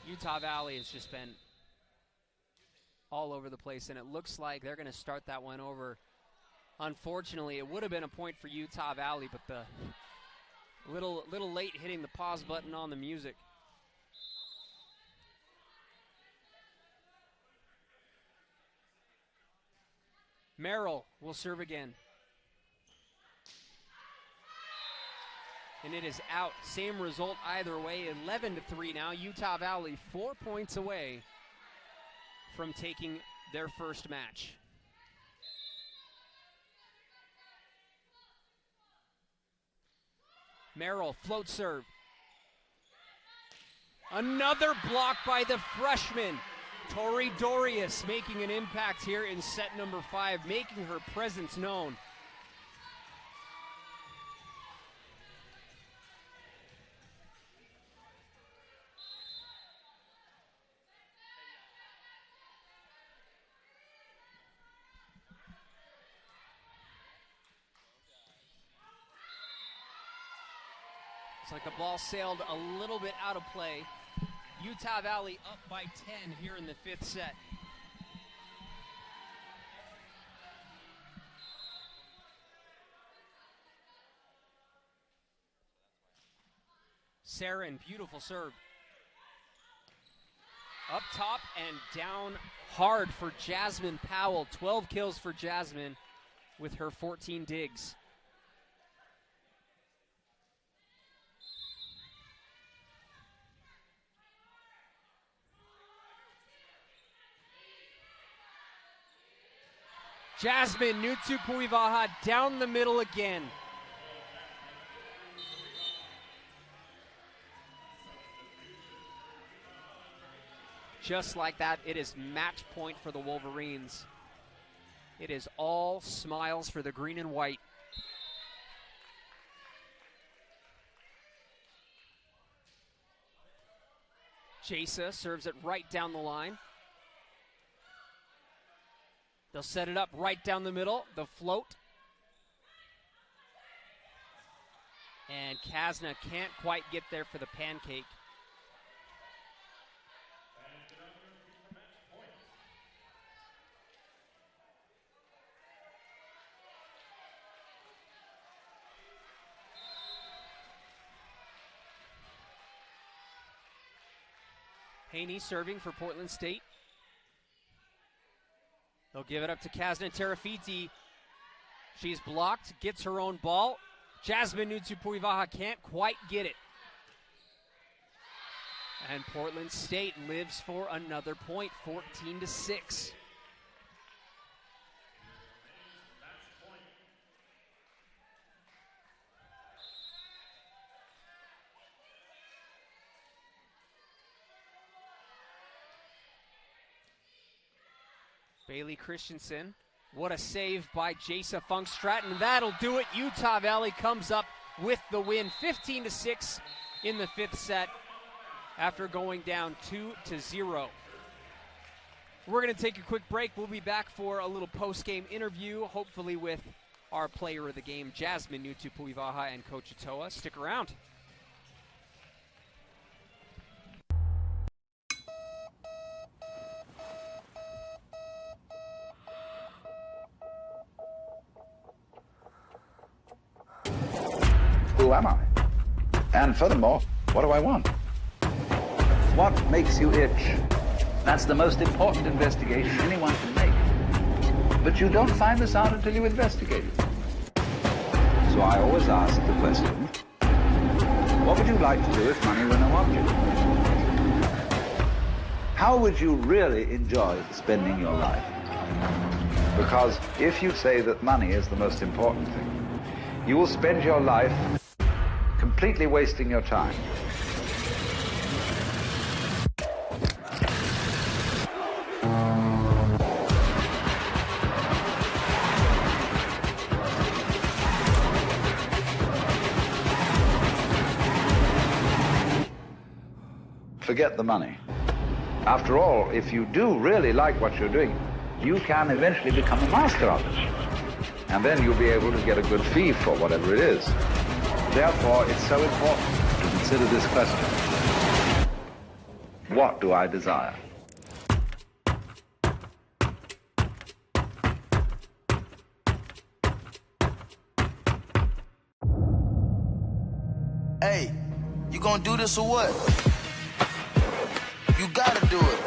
Utah Valley has just been all over the place, and it looks like they're going to start that one over. Unfortunately, it would have been a point for Utah Valley, but the little late hitting the pause button on the music. Merrill will serve again. And it is out. Same result either way. 11-3 now. Utah Valley 4 points away from taking their first match. Merrill, float serve. Another block by the freshman. Tori Dorius making an impact here in set number 5, making her presence known. It's like the ball sailed a little bit out of play. Utah Valley up by 10 here in the fifth set. Sarin, beautiful serve. Up top and down hard for Jasmine Powell. 12 kills for Jasmine with her 14 digs. Jasmine Nutsupuivaha down the middle again. Just like that, it is match point for the Wolverines. It is all smiles for the green and white. Jasa serves it right down the line. They'll set it up right down the middle, the float. And Kasna can't quite get there for the pancake. Haney serving for Portland State. They'll give it up to Kasna Terafiti. She's blocked, gets her own ball. Jasmine Nutsupuivaha can't quite get it. And Portland State lives for another point, 14-6. Bailey Christensen. What a save by Jasa Funk Stratton. That'll do it. Utah Valley comes up with the win, 15-6 in the 5th set after going down 2-0. We're going to take a quick break. We'll be back for a little post-game interview, hopefully with our player of the game, Jasmine Nutupuivaha and Coach Atoa. Stick around. Who am I? And furthermore, what do I want? What makes you itch? That's the most important investigation anyone can make. But you don't find this out until you investigate it. So I always ask the question, what would you like to do if money were no object? How would you really enjoy spending your life? Because if you say that money is the most important thing, you will spend your life completely wasting your time. Forget the money. After all, if you do really like what you're doing, you can eventually become a master of it. And then you'll be able to get a good fee for whatever it is. Therefore, it's so important to consider this question. What do I desire? Hey, you gonna do this or what? You gotta do it.